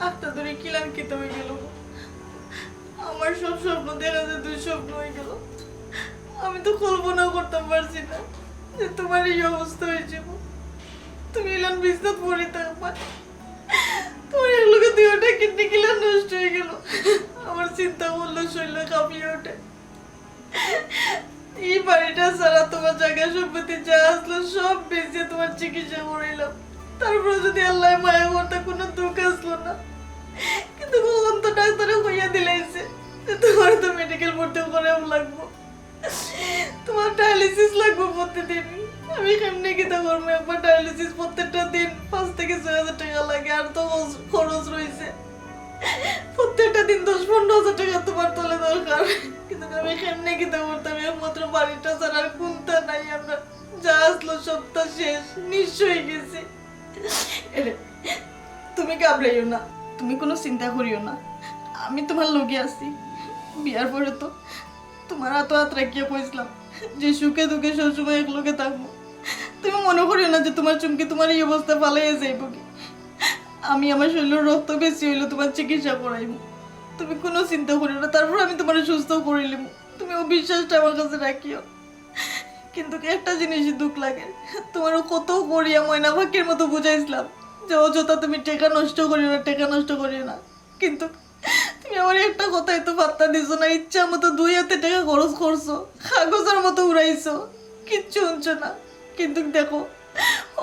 আখটা ধরে কিলাম কি তুমি গেল আমার সব স্বপ্ন দেখা যায় দুই স্বপ্ন হয়ে গেল। আমি তো কল্পনাও করতে পারছি না যে তোমার এই অবস্থা হয়েছে। তুমি এলাম বিস্তার পড়ে থাকবা তোমার এগুলোকে দুইটা কিডনি কিলা নষ্ট হয়ে গেল। আমার চিন্তা করলো শরীর কাঁপিয়ে ওঠে। এই বাড়িটা ছাড়া তোমার জায়গা সম্পত্তি যা আসলো সব বেঁচে তোমার চিকিৎসা করাইলাম। তারপরে যদি আল্লাহ মায়া করতে কোনো দুঃখ আসলো না। কিন্তু কখন তো ডাক্তারে হইয়া দিলাইছে যে তোমার তো মেডিকেল ভর্তিও করাও লাগবো, তোমার ডায়ালিসিস লাগবে প্রতিদিন। আমি কেমনে কিতা করবো? একবার ডায়ালিসিস প্রত্যেকটা দিন 5 থেকে 6,000 টাকা লাগে। আর তো খরচ রয়েছে প্রত্যেকটা দিন 10-15 হাজার টাকা তোমার তোলে দরকার। কিন্তু আমি কেমনে কিতা করতাম? একমাত্র বাড়িটা ছাড়া আর কোনটা নাই। আমরা যা আসলো সবটা শেষ, নিঃস্ব হয়ে গেছি। তুমি ঘাবড়াইও না, তুমি কোনো চিন্তা করিও না, আমি তোমার লগে আছি। বিয়ার পরে তো তোমার হাত রাখিয়া কইছিলাম যে সুখে দুঃখে সবসময় এক লগে থাকবো। তুমি মনে করিও না যে তোমার চুমকি তোমার এই অবস্থা পালাইয়া যাইব কি। আমি আমার শরীরের রক্ত বেশি হইলো তোমার চিকিৎসা করাইব। তুমি কোনো চিন্তা করিও না, তারপর আমি তোমার সুস্থ করিলিম। তুমি ও বিশ্বাসটা আমার কাছে রাখিও। কিন্তু একটা জিনিসই দুঃখ লাগে, তোমারও কত করিয়া ময়না ফাঁকির মতো বুঝাইছিলাম যে অযথা তুমি টাকা নষ্ট করিও না, টাকা নষ্ট করিও না। কিন্তু তুমি আমার একটা কথাই তো পাত্তা দিছো না। ইচ্ছা মতো 2 হাতে টাকা খরচ করছো, কাগজের মতো উড়াইছো, কিচ্ছু শুনছো না। কিন্তু দেখো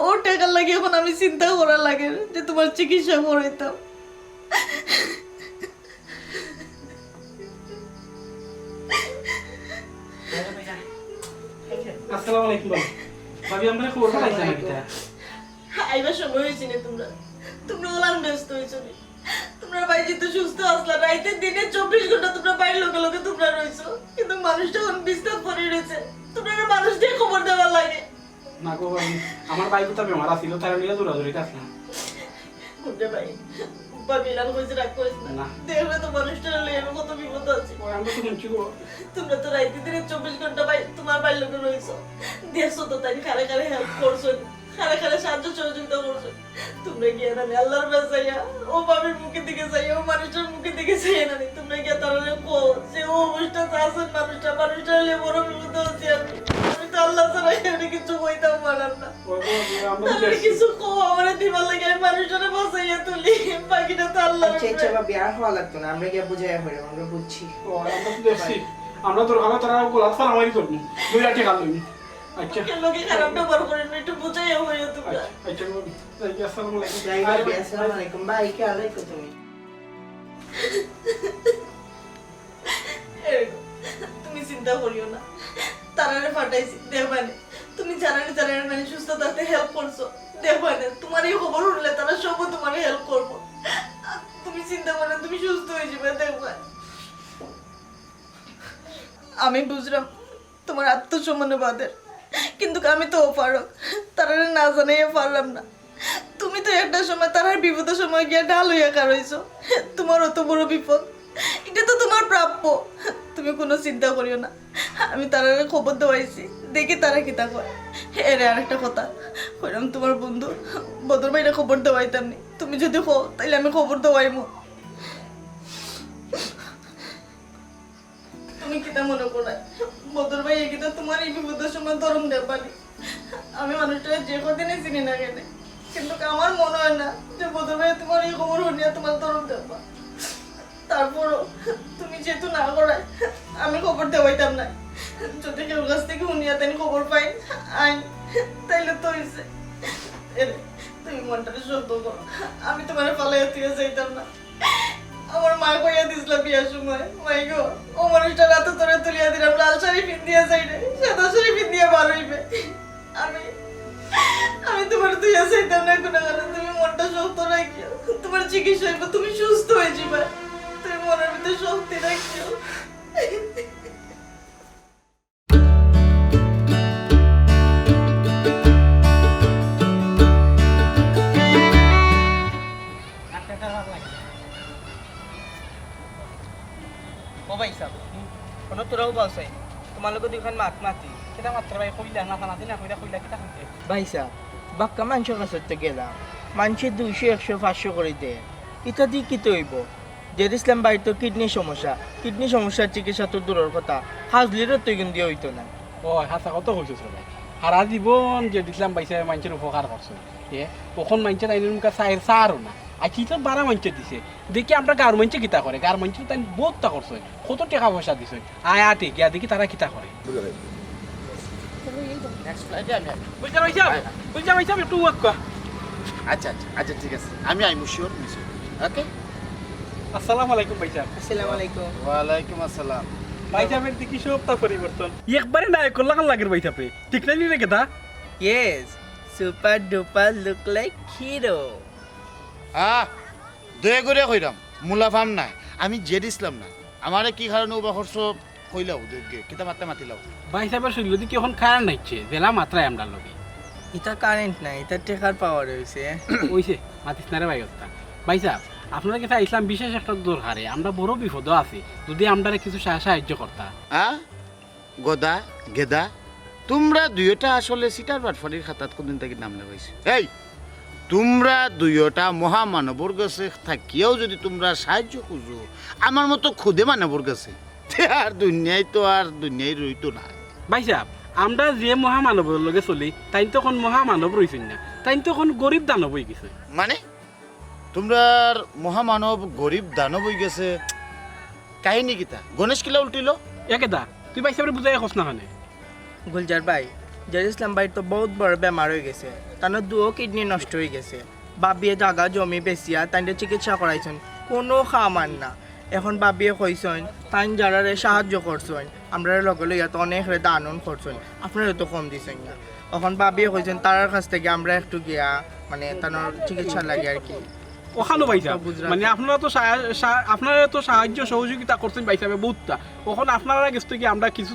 ও টাকার লাগে এখন আমি চিন্তা করার লাগে যে তোমার চিকিৎসা করাইতাম। আসসালামু আলাইকুম ভাবি, আমরা খবর পাইছি না কিটা আইবার সময় হয়েছি না। তোমরা ওলান ব্যস্ত হয়েছো। তোমরা বাইরে তো সুস্থ আসলা, রাইতে দিনে 24 ঘন্টা তোমরা বাইরে লোকে তোমরা রয়েছো। কিন্তু মানুষটা এখন বিস্তার পরে রয়েছে, তোমরা মানুষ দিয়ে খবর দেওয়ার লাগে না গো। আমার বাইক তো বেমার আছিল, তার নিয়ে দৌড়াদৌড়িতে আসলাম। বুঝতে ভাই বাবিলাল কইছে রাগ করিস না, দেখবে তো মানুষটা লইয়া কত বিপদ আছে। আমরা তো শুনছি গো, তোমরা তো রাইতে দিনে 24 ঘন্টা তোমার বাইরে লোকে রয়েছো। দেখছো তো তাই খারে খারে হেল্প করছো, খারে খারে সাহায্য সহযোগিতা করছো। তোমরা গিয়ে না আল্লাহর বাসাইয়া ও বাবির মুখের দিকে যাইয়া, ও মানুষটার মুখের দিকে যাইয়া না। তোমরা গিয়ে তারা কো যে ও অবস্থাতে আছেন মানুষটা হলে বড় বিপদ হচ্ছে। আমি তো আল্লাহ ছাড়া এমনি কিছু কইতাম পারাম না। আমি কিছু কো আমার দিবার লাগে আমি মানুষটারে বাসাইয়া তুলি, বাকিটা তো আল্লাহ। আচ্ছা ভাবি আর হওয়া লাগতো না, আমরা গিয়ে বুঝাইয়া হইল, আমরা বুঝছি। আমরা তোর ভাবে তারা গোলাপ ফাল আমারই করবি 2 লাখ টাকা লইনি। আচ্ছা লোকে খারাপ ব্যবহার করেন না, একটু বুঝাইয়া হইয়া তোমরা। আচ্ছা আসসালামু আলাইকুম। যাই ভাবি, আসসালামু আলাইকুম। ভাই কে আলাইকুম তুমি? তুমি চিন্তা করিও না, তারারে ফাটাইছি দেখবানে। তুমি জানানি মানে সুস্থ থাকতে হেল্প করছো দেখবানে। তোমার এই খবর উঠলে তারা সবও তোমার হেল্প করবো। তুমি চিন্তা করো, তুমি সুস্থ হয়ে যাবে দেখবা। আমি বুঝলাম তোমার আত্মসম্মানবাদের, কিন্তু আমি তো অপারক, তারারে না জানাইয়া পারলাম না। তুমি তো একটা সময় তারার বিপদের সময় গিয়ে ঢাল হইয়া কারইছো। তোমার অত বড় বিপদ, এটা তো তোমার প্রাপ্য। তুমি কোনো চিন্তা করিও না, আমি তারারে খবর দেওয়াইছি, দেখি তারা কিতা কয়। এরে আরেকটা কথা কইলাম, তোমার বন্ধু বদর ভাইরে খবর দেওয়াইতাম নি। তুমি যদি কো তাইলে আমি খবর দেওয়াইমু। তুমি কিতা মনে করাই বদর ভাই কিতা তোমার এই বিপদের সময় ধরম দেবানি। আমি মানুষটা যে কদিনই চিনি না কেন, কিন্তু আমার মনে হয় না যে বদর ভাই তোমার এই খবর শুনিয়া তোমার তরফ দেবা। তারপরও তুমি যেহেতু না করায় আমি খবর দেওয়াইতাম না। যদি কেউ কাছ থেকে শুনিয়া তাই খবর পাই আইন তাইলে তো হয়েছে। তুমি মনটাকে শক্ত করো, আমি তোমার পালাইয়া তুই যাইতাম না। আমার মা কইয়া দিছিল বিয়ার সময়, মাই গো ও মানুষটা রাতে তোরে তুলিয়া দিলাম, লাল শাড়ি পিন্দিয়া যাই না, সাদা শাড়ি পিন্দিয়া বার হইবে। আমি তোমার তুই যাইতাম না কোনো কারণে। তুমি মনটা শক্ত রাখিও, তোমার চিকিৎসা হইব, তুমি সুস্থ হয়ে যাবে। তুমি মনের ভিতরে শক্তি রাখিও। ও ভাই সাহেব কোনো তোরাও বলছে তোমার লোক দুইখান মাত মাতি কেটা মাত্র ভাই কইলা না জানাতি না কইলা কইলা কিটা কইতে ভাই সাহেব বাক্কা মানুষের কাছে গেলাম, মানুষের 200 100 500 করে দেয়। এটা দিয়ে কি তৈব? জের ইসলাম ভাই তো কিডনি সমস্যার চিকিৎসা তো দূরের কথা, হাজলিরও তো কিন্তু দিয়ে হইতো না। ও হাসা কত কইছিস ভাই, সারা জীবন যে দিলাম পাইছে মানুষের উপকার করছে, তখন মানুষের আইনের মুখে চায়ের চারও না, আর কি তো 12 মানুষের দিছে। দেখি আমরা গার্মেন্টসে কিতা করে, গার্মেন্টসে তাই বহুতটা করছে, কত টাকা পয়সা দিছে, আয় আটে গিয়া দেখি তারা কিতা করে। বুঝতে পারছি একটু ওয়াক কর। আচ্ছা আচ্ছা আচ্ছা ঠিক আছে, আমি আইমু শিওর মিশিও। ওকে, আসসালামু আলাইকুম ভাই সাহেব। আসসালামু আলাইকুম। ওয়ালাইকুম আসসালাম। ভাই সাহেবের দেখি সবটা পরিবর্তন, একবারে না এক লাগান লাগের ভাই সাহেব, ঠিক নাই রে কেতা? Yes, super duper look like hero. দয়া করে কইরাম মুলাফাম নাই, আমি জেদ ইসলাম না। আমারে কি কারণে উবা খরচ কইলাও দেখে কিতা মাত্রা মাতিলাও। ভাই সাহেবের শরীর কি এখন খায়ার নাইছে, জেলা মাত্রায় আমরা লগে এটা কারেন্ট নাই, এটা টেকার পাওয়ার হয়েছে। ওইছে মাতিস না রে ভাই ওস্তাদ। ভাই সাহেব আপনার কাছে ইসলাম বিশেষ একটা দরকারে, আমরা বড় বিপদও আছি, যদি আমরা কিছু সাহায্য করতা। গদা গেদা তোমরা দুইটা আসলে সিটার বাটফারির খাতাত কোনদিন থেকে নাম লাগাইছে? এই তোমরা দুইটা মহামানবর কাছে থাকিয়াও যদি তোমরা সাহায্য খুঁজো আমার মতো খুদে মানবর কাছে, আর দুনিয়ায় তো আর দুনিয়ায় রইতো না। ভাই সাহেব আমরা যে মহামানবের লগে চলি তাই তো এখন মহামানব রইছেন না, তাই তো এখন গরিব দানব হয়ে গেছে। মানে তোমরা মহামানব গরিব দানব হয়ে গেছে, কাহিনী কিতা গণেশ কিলা উল্টিল? একেদা তুই ভাই সাহেবের বুঝাই খোঁজ না মানে গুলজার ভাই, জের ইসলাম ভাই তো বহুত বড় বেমার হয়ে গেছে, তার 2 কিডনি নষ্ট হয়ে গেছে। বাবিয়ে জায়গা জমি বেচিয়া তাইলে চিকিৎসা করাইছেন, কোনো খামান না। এখন বাবিয়ে কইছেন তাই যারা সাহায্য করছেন আমরা লগে লইয়া তো অনেক দানন করছেন, আপনারা তো কম দিছেন না। এখন বাবিয়ে কইছেন তার কাছ থেকে আমরা একটু গিয়া মানে তার চিকিৎসা লাগে আর কি। ওখানো ভাই সাহেব মানে আপনারা তো সাহায্য সহযোগিতা করছেন ভাই সাহেব বহুতটা, ওখানে আপনারা গেছে কি আমরা কিছু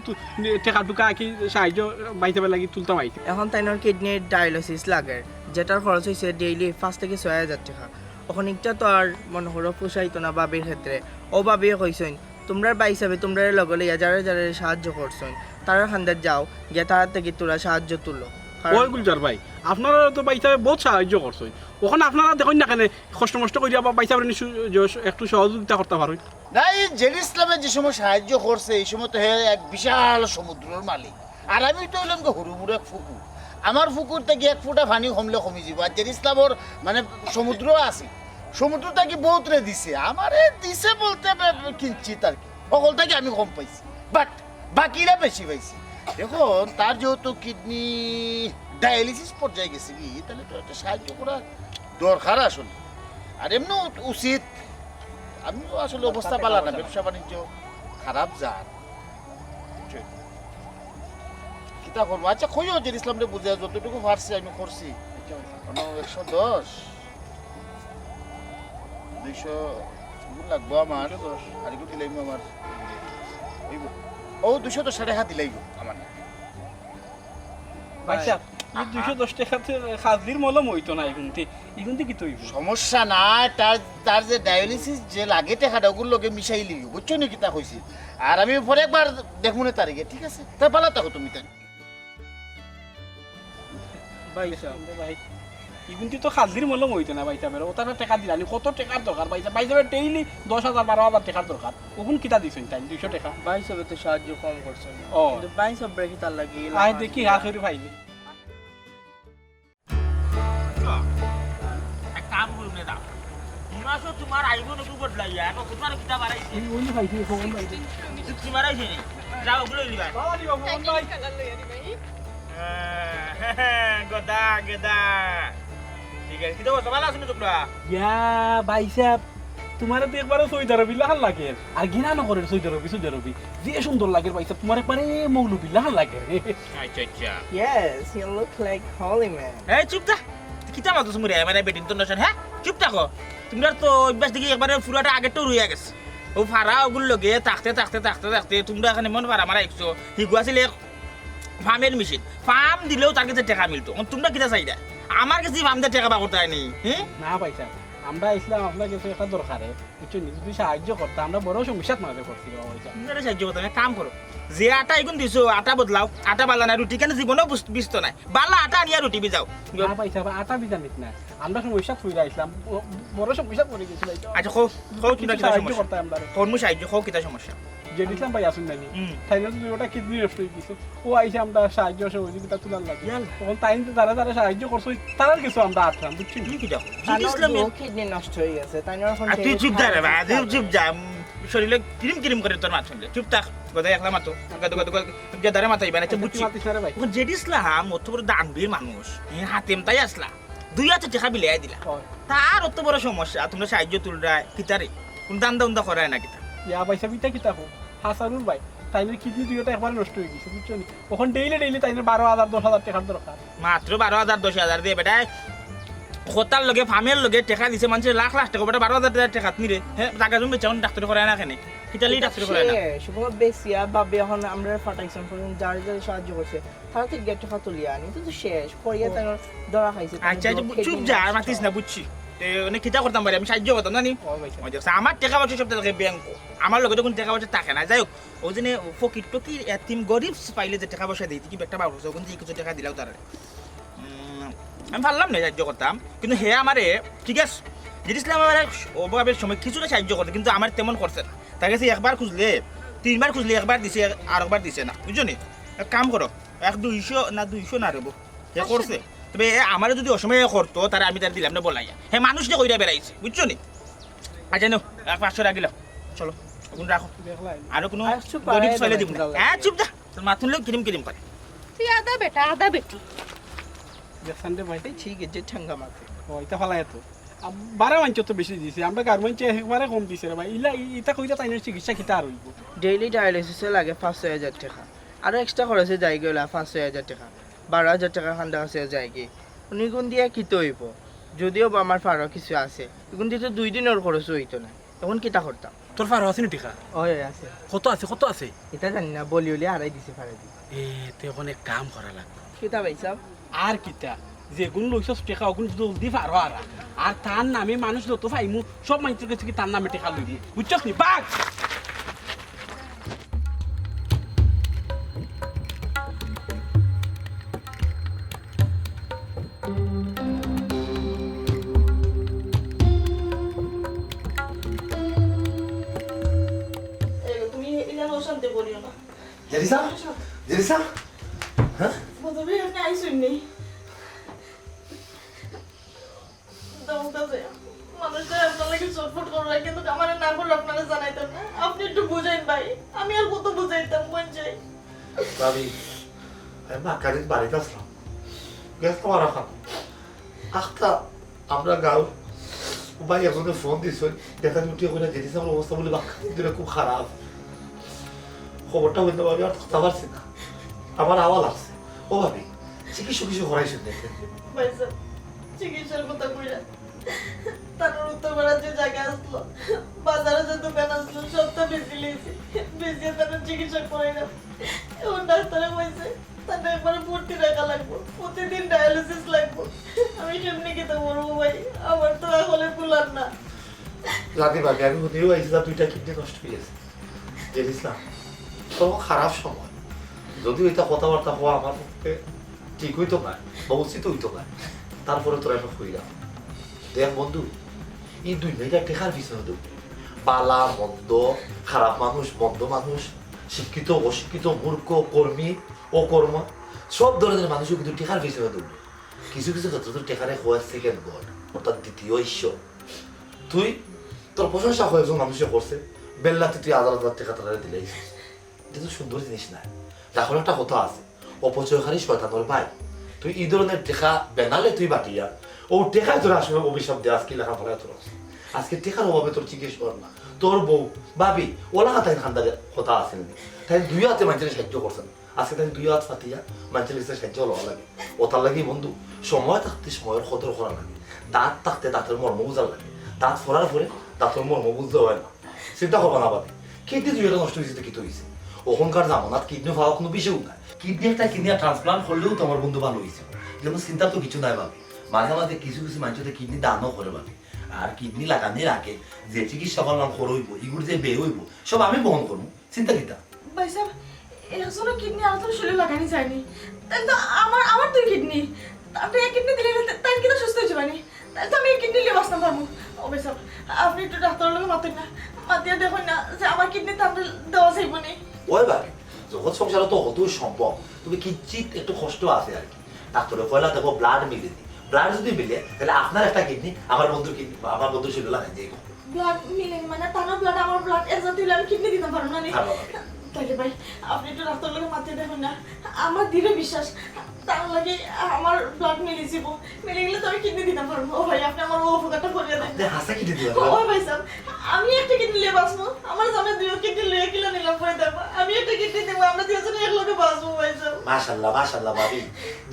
টাকা টুকা কি সাহায্য ভাই সাহেবের লাগি তুলতাম আইছি। এখন তাই কিডনির ডায়ালিসিস লাগে, যেটার খরচ হয়েছে ডেইলি 5 থেকে 6,000 টাকা। ওখানে একটা তো আর মনে করো পোষাইতো না বাবির ক্ষেত্রে। ও বাবিয়ে কইছেন তোমরা ভাই হিসাবে তোমরা লগে লইয়া যারা যারা সাহায্য করছেন তারা খান্দার যাও গিয়ে তার থেকে তোরা সাহায্য তুলো। ওই গুলজার ভাই আপনারা তো ভাই সাহেব বহুত সাহায্য করছেন, ওখানে আপনারা দেখুন না কেন কষ্ট মষ্ট করিয়া ভাই সাহেবের একটু সহযোগিতা করতে পারেন। নাই জের ইসলামে যে সময় সাহায্য করছে এই সময় তো হে এক বিশাল সমুদ্রের মালিক, আর আমি তো হইলাম হরুমুর এক ফুকুর। আমার ফুকুর থেকে 1 ফুটা পানি কমলে কমি যাব, আর জের ইসলামর মানে সমুদ্র আছে, সমুদ্র থেকে বহুত রে দিছে, আমারে দিছে বলতে কিঞ্চিত আর কি, সকলটাকে আমি কম পাইছি, বাট বাকিরা বেশি পাইছি। এখন তার যেহেতু কিডনি ডায়ালিসিস পর্যায়ে গেছে কি, তাহলে তো একটা সাহায্য করা দরকার আসলে, আর এমনি উচিত। আমি তো আসলে অবস্থা পালা না, ব্যবসা বাণিজ্য খারাপ যার কিতা করবো। আচ্ছা কইও যে ইসলামরে বুঝে যতটুকু পারছি আমি করছি। 110 200 লাগবো আমার, আর একটু দিলাইব আমার ও 210 টাকা দিলাইব আমার। ভাই সাহেব 210 টাকাতে খাজলির মলম হইতো না, এগুনতে কি তৈব সমস্যা না, তার যে ডায়ালিসিস যে লাগে টাকাটা ওগুলো লোকে মিশাই লিব, বুঝছো নি কিতা কইছি। আর আমি পরে একবার দেখবো না তারিখে, ঠিক আছে? তা পালা থাকো তুমি তাই। ভাই সাহেব ভাই এগুনতে তো খাজলির মলম হইতো না ভাই সাহেবের, ওটার টাকা দিলানি কত টাকার দরকার ভাই সাহেব? ভাই সাহেবের ডেইলি 10,000 12,000 টাকার দরকার, ওগুন কিতা দিছেন তাই 200 টাকা? ভাই সবে তো সাহায্য কম করছেন, ও কিন্তু ভাই সব ব্রেকি তার লাগি আয় দেখি আখের ভাই মাসও তোমার আইব নাকি বদলাইয়া তোমার কিতা বাড়াইছে ওই ভাইছি ফোন ভাইছি চুক্তি মারাইছে নি যাও ওগুলো লিবা বাবা দিবা ফোন ভাই গদা গদা ঠিক আছে কিতা বলছো ভালো আছো না তোমরা ইয়া ভাই সাহেব তোমার তো একবারে সৌদি আরবি লাহান লাগে আর ঘৃণা নকরে সৌদি আরবি যে সুন্দর লাগে ভাই সাহেব তোমার একবারে মৌলবি লাহান লাগে আচ্ছা আচ্ছা Yes, you look like holy man. এই চুপ থা কিতা মাতো তুমি রে মানে বেটিং তো নছেন হ্যাঁ চুপ থাকো তোমরা তো অভ্যাস দেখি একবারে পুরাটা আগে তো রইয়া গেছে ও ফারা ওগুলো লগে থাকতে তোমরা এখানে মন ফারা মারা একশো হিগুয়া ছিল ফার্মের মেশিন ফার্ম দিলেও তার কাছে টাকা মিলতো তোমরা কিতা চাইদা আমার কাছে ফার্ম দিয়ে টাকা পাবো তাই নেই হ্যাঁ না ভাই সাহেব আমরা ইসলাম আপনার কাছে একটা দরকারে কিছু যদি সাহায্য করতে আমরা বড় সমস্যাত মাঝে করছি বাবা ভাই সাহেব তোমরা সাহায্য করতে হবে, কাম করো যে আটা এগুন দিছো আটা বদলাও আটা বালা না রুটি কেন জীবনেও বিস্ত নাই বালা আটা আনিয়া রুটি বিজাও না ভাই সাহেব আটা বিজা নিত না আমরা সমস্যাত ফুইরা ইসলাম বড় সমস্যাত পড়ে গেছি ভাই আচ্ছা কো কিতা কিতা সাহায্য সমস্যা করতে আমরা কোন মু সাহায্য কো কিতা সমস্যা যে দিলাম ভাই আসুন নানি তাই না তুমি ওটা কিডনি নষ্ট হয়ে গেছে ও আইসে আমরা সাহায্য সহযোগিতা তুলার লাগে তখন তাই তারা সাহায্য করছো তারার কিছু আমরা আসলাম বুঝছি কি কি দেখো তানোর কিডনি নষ্ট হয়ে গেছে তাই না এখন তুই চুপ যা রে ভাই চুপ যা শরীরে কিরিম করে তোর মাথা শুনলে চুপ থাক কথা একলা মাতো যে দারে মাথাই বানাইছে বুঝছি ভাই ওখানে জেডিসলাম অত বড় দানবীর মানুষ হাতেম তাই আসলা দুই হাতে টাকা বিলাই দিলা তার অত বড় সমস্যা তোমরা সাহায্য তুলরা কিতারে কোন দান্দা করায় না কিতা ইয়া ভাই সাহেব ইটা কিতা হোক হাসানুর ভাই তাইনের কিডনি দুইটা একবার নষ্ট হয়ে গেছে বুঝছো নি ওখান ডেইলি তাইনের 12,000 10,000 টাকার দরকার মাত্র 12,000 10,000 দিয়ে বেটা খোতার লগে ফার্মের লগে টাকা দিছে মানুষের লাখ টাকা বেটা 12,000 টাকা নিরে হ্যাঁ টাকা জমি চাউন ডাক্তার করায় না কেন কিতালি ডাক্তার করায় না শুভ বেশিয়া বাবা এখন আমরা ফাটাইছেন যার সাহায্য করছে তারা তো গেট টাকা তুলিয়া আনি তো শেষ করিয়া তার ধরা খাইছে আচ্ছা চুপ যা আর মাতিস না বুঝছি অনেক কিতা করতাম পারি আমি সাহায্য করতাম জানি আমার টাকা পয়সা সব টাকা ব্যাংক আমার লগে যখন টাকা পয়সা থাকে না যাই হোক ওই জন্য ফকির টকি এতিম গরিব পাইলে যে টাকা পয়সা দিই কি একটা বাবু ওখান থেকে কিছু টাকা দিলাও তারা আমি পারলাম না সাহায্য করতাম কিন্তু হে আমারে ঠিক আছে জিনিসলাম আমার অভাবের সময় কিছুটা সাহায্য করতে কিন্তু আমার তেমন করছে না তার কাছে একবার খুঁজলে 3বার খুঁজলে একবার দিছে আর একবার দিছে না বুঝছো নি এক কাম করো 200 না রেবো হে করছে তবে আমার যদি অসময়ে করতো তারা আমি তার দিলাম না বলাইয়া হ্যাঁ মানুষ যে কইরা বেড়াইছে বুঝছো নি আচ্ছা নো 500 রাখিলাম চলো এখন রাখো আর কোনো গরিব ছেলে দিব না হ্যাঁ চুপ যা তোর মাথুন লোক কিরিম করে তুই আদা বেটি দেখছেন ভাই ঠিক আছে ঠাঙ্গা মাথে ওইটা ফালাই তো 12 মাঞ্চ তো বেশি দিছে আমরা গার্মেন্টে একবারে কম দিছে রে ভাই ইটা কইতা তাইনের চিকিৎসা কিতা আর হইব ডেইলি ডায়ালিসিসে লাগে 5,000 টাকা আর এক্সট্রা খরচে যাই গেলা 5,000 টাকা 12,000 টাকা খান্ডা আছে যাই কি উনি গুণ দিয়া কি হইব যদিও আমার ফারো কিছু আছে এখন দিতে 2 দিনের খরচ হইতো না এখন কিতা করতাম তোর ফারো আছে নি টিকা ওই আছে কত আছে এটা জানি না বলি আড়াই দিছে ফারে দি তে ওখানে কাম করা লাগবে কিতা ভাই সাহেব আর কিতা যেগুন লইছস টেকা ওগুন জলদি পারো আর তার নামে মানুষ যত পাইমু সব মানুষের কাছে কি তার নামে টেকা লইবি বুঝছস নি বাঘ তুমি ইলান অশান্তি করিও না জেরিসা হ্যাঁ তুমি আপনি আইসুন নেই মানুষটা আপনার লাগে চটফট করে কিন্তু আমার না করলে আপনারা জানাইতাম না আপনি একটু বুঝাইন ভাই আমি আর কত বুঝাইতাম মন চাই ভাবি আমি মাকারির বাড়িতে আসলাম গেছ তোমার রাখা আখটা আমরা গাঁও ভাই একজনে ফোন দিছ দেখা উঠিয়ে করে জেনিস আমার অবস্থা বলে বাক্কা খুব খারাপ খবরটা বলতে পারবি আর কথা পারছি না আমার আওয়াজ লাগছে ও ভাবি চিকিৎসা কিছু করাইছেন দেখেন ভাই স্যার চিকিৎসার কথা কইরা তার উত্তরপাড়ার যে জায়গা আসলো বাজারে যে দোকান আসলো সবটা বেশি লিয়েছি বেশি তার চিকিৎসা করে না এখন ডাক্তারে বলছে তাহলে একবারে ভর্তি রাখা লাগবো প্রতিদিন ডায়ালিসিস লাগবো আমি কেমনি খেতে বলবো ভাই আমার তো এখন কুলার না জানি ভাবি আমি ওদেরও আইসি না 2টা কিডনি নষ্ট হয়ে গেছে জেনিস না তো খারাপ সময় যদিও এটা কথাবার্তা হওয়া আমার পক্ষে ঠিক হইতো না বা উচিত হইতো না তারপরে তোরা একটা হইলাম দেখ বন্ধু এই 2 মেয়েটা টেকার পিছনে দেব বালা মন্দ খারাপ মানুষ মন্দ মানুষ শিক্ষিত অশিক্ষিত মূর্খ কর্মী অকর্ম সব ধরনের মানুষও কিন্তু টেকার পিছনে দেব কিছু ক্ষেত্রে তো টেকারে হওয়ার সেকেন্ড গড অর্থাৎ দ্বিতীয় ঈশ্বর তুই তোর প্রশংসা কয়েকজন মানুষে করছে বেল্লাতে তুই 1000 টাকা তারা দিলে এটা তো সুন্দর জিনিস না এখন একটা কথা আছে অপচয়কারী শয়তানের ভাই তুই এই ধরনের টেকা বেনালে তুই বাটিয়া ও টেকায় তোর আসলে অভিশাপ দেয় আজকে লেখাপড়া তোর আজকে টেকার অভাবে তোর চিকিৎসা কর না তোর বউ ভাবি ওলা তাই খান্দারের কথা আসেন তাই দুই হাতে মানুষের সাহায্য করছেন আজকে তাই দুই হাত ফাতিয়া মানুষের কাছে সাহায্য লওয়া লাগে ও তার লাগে বন্ধু সময় থাকতে সময়ের কদর করা লাগে দাঁত থাকতে দাঁতের মর্ম বুঝার লাগে দাঁত ফোরার পরে দাঁতের মর্ম বুঝতে হয় না চিন্তা করবা না ভাবি কিডনি দুই নষ্ট হয়েছে কি তো হয়েছে ওখানকার জামানাত কিডনি পাওয়া কোনো বিষয়ও নাই কিডনি একটা কিডনি ট্রান্সপ্লান্ট করলেও তো আমার বন্ধু ভালো হয়েছে যেমন চিন্তা তো কিছু নাই ভাবি মাঝে মাঝে কিছু কিছু মানুষের কিডনি দানও করে ভাবি আর কিডনি লাগানোর আগে যে চিকিৎসা করলাম হইব এগুলো যে বে হইব সব আমি বহন করবো চিন্তা কিতা ভাই সাহেব এখনো কিডনি আর তোর শরীরে লাগানি যায়নি তাই তো আমার দুই কিডনি আপনি এক কিডনি দিলে তাই কি তো সুস্থ হয়ে যাবানি তাই তো আমি এই কিডনি নিয়ে বাঁচতাম পারবো ও ভাই সাহেব আপনি একটু ডাক্তারের লোক মাতেন না মাতিয়া দেখুন না যে আমার কিডনি তো আপনি দেওয়া যাইব নি ওই ভাবি জগৎ সংসারে তো হতেও সম্ভব তুমি কিঞ্চিত একটু কষ্ট আছে আর কি ডাক্তারে পয়লা দেখো ব্লাড মিলে দিই ব্লাড যদি মিলে তাহলে আপনার একটা কিডনি আমার বন্ধুর কিডনি আমার বন্ধুর শরীরে লাগাই যাই ব্লাড মিলে মানে তার ব্লাড আমার ব্লাড একসাথে হলে আমি কিডনি দিতে পারবো না তাহলে ভাই আপনি একটু ডাক্তার লোকে মাতিয়ে দেখুন না আমার দৃঢ় বিশ্বাস তার লাগে আমার ব্লাড মিলে যাব মিলে গেলে তো আমি কিডনি দিতে পারবো ও ভাই আপনি আমার উপকারটা করিয়ে দেন হাসা কিডনি দিবেন ও ভাই সাহেব আমি একটা কিডনি নিয়ে বাঁচবো আমার জামাই দুই কিডনি লয়ে কিলো নিলাম করে দেবো আমি একটা কিডনি দেবো আমরা দুজনে এক লগে বাঁচবো ভাই সাহেব মাশাআল্লাহ মাশাআল্লাহ ভাবি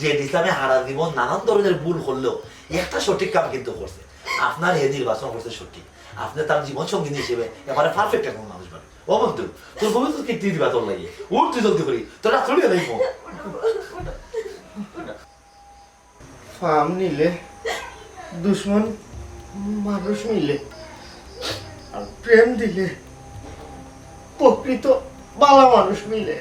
যে ইসলামে হারা জীবন নানান ধরনের ভুল করলেও একটা সঠিক কাম কিন্তু করছে আপনার হে নির্বাচন করছে সঠিক আপনি তার জীবন সঙ্গিনী হিসেবে এবারে পারফেক্ট একজন মানুষ পাবে ও বন্ধু তোর বউ তো কিডনি দিবা তোর লাগে উঠ তুই জলদি করি তোর রাত চলিয়ে দেব ফার্ম নিলে দুশ্মন মানুষ মিলে আর প্রেম দিলে প্রকৃত ভালো মানুষ মিলে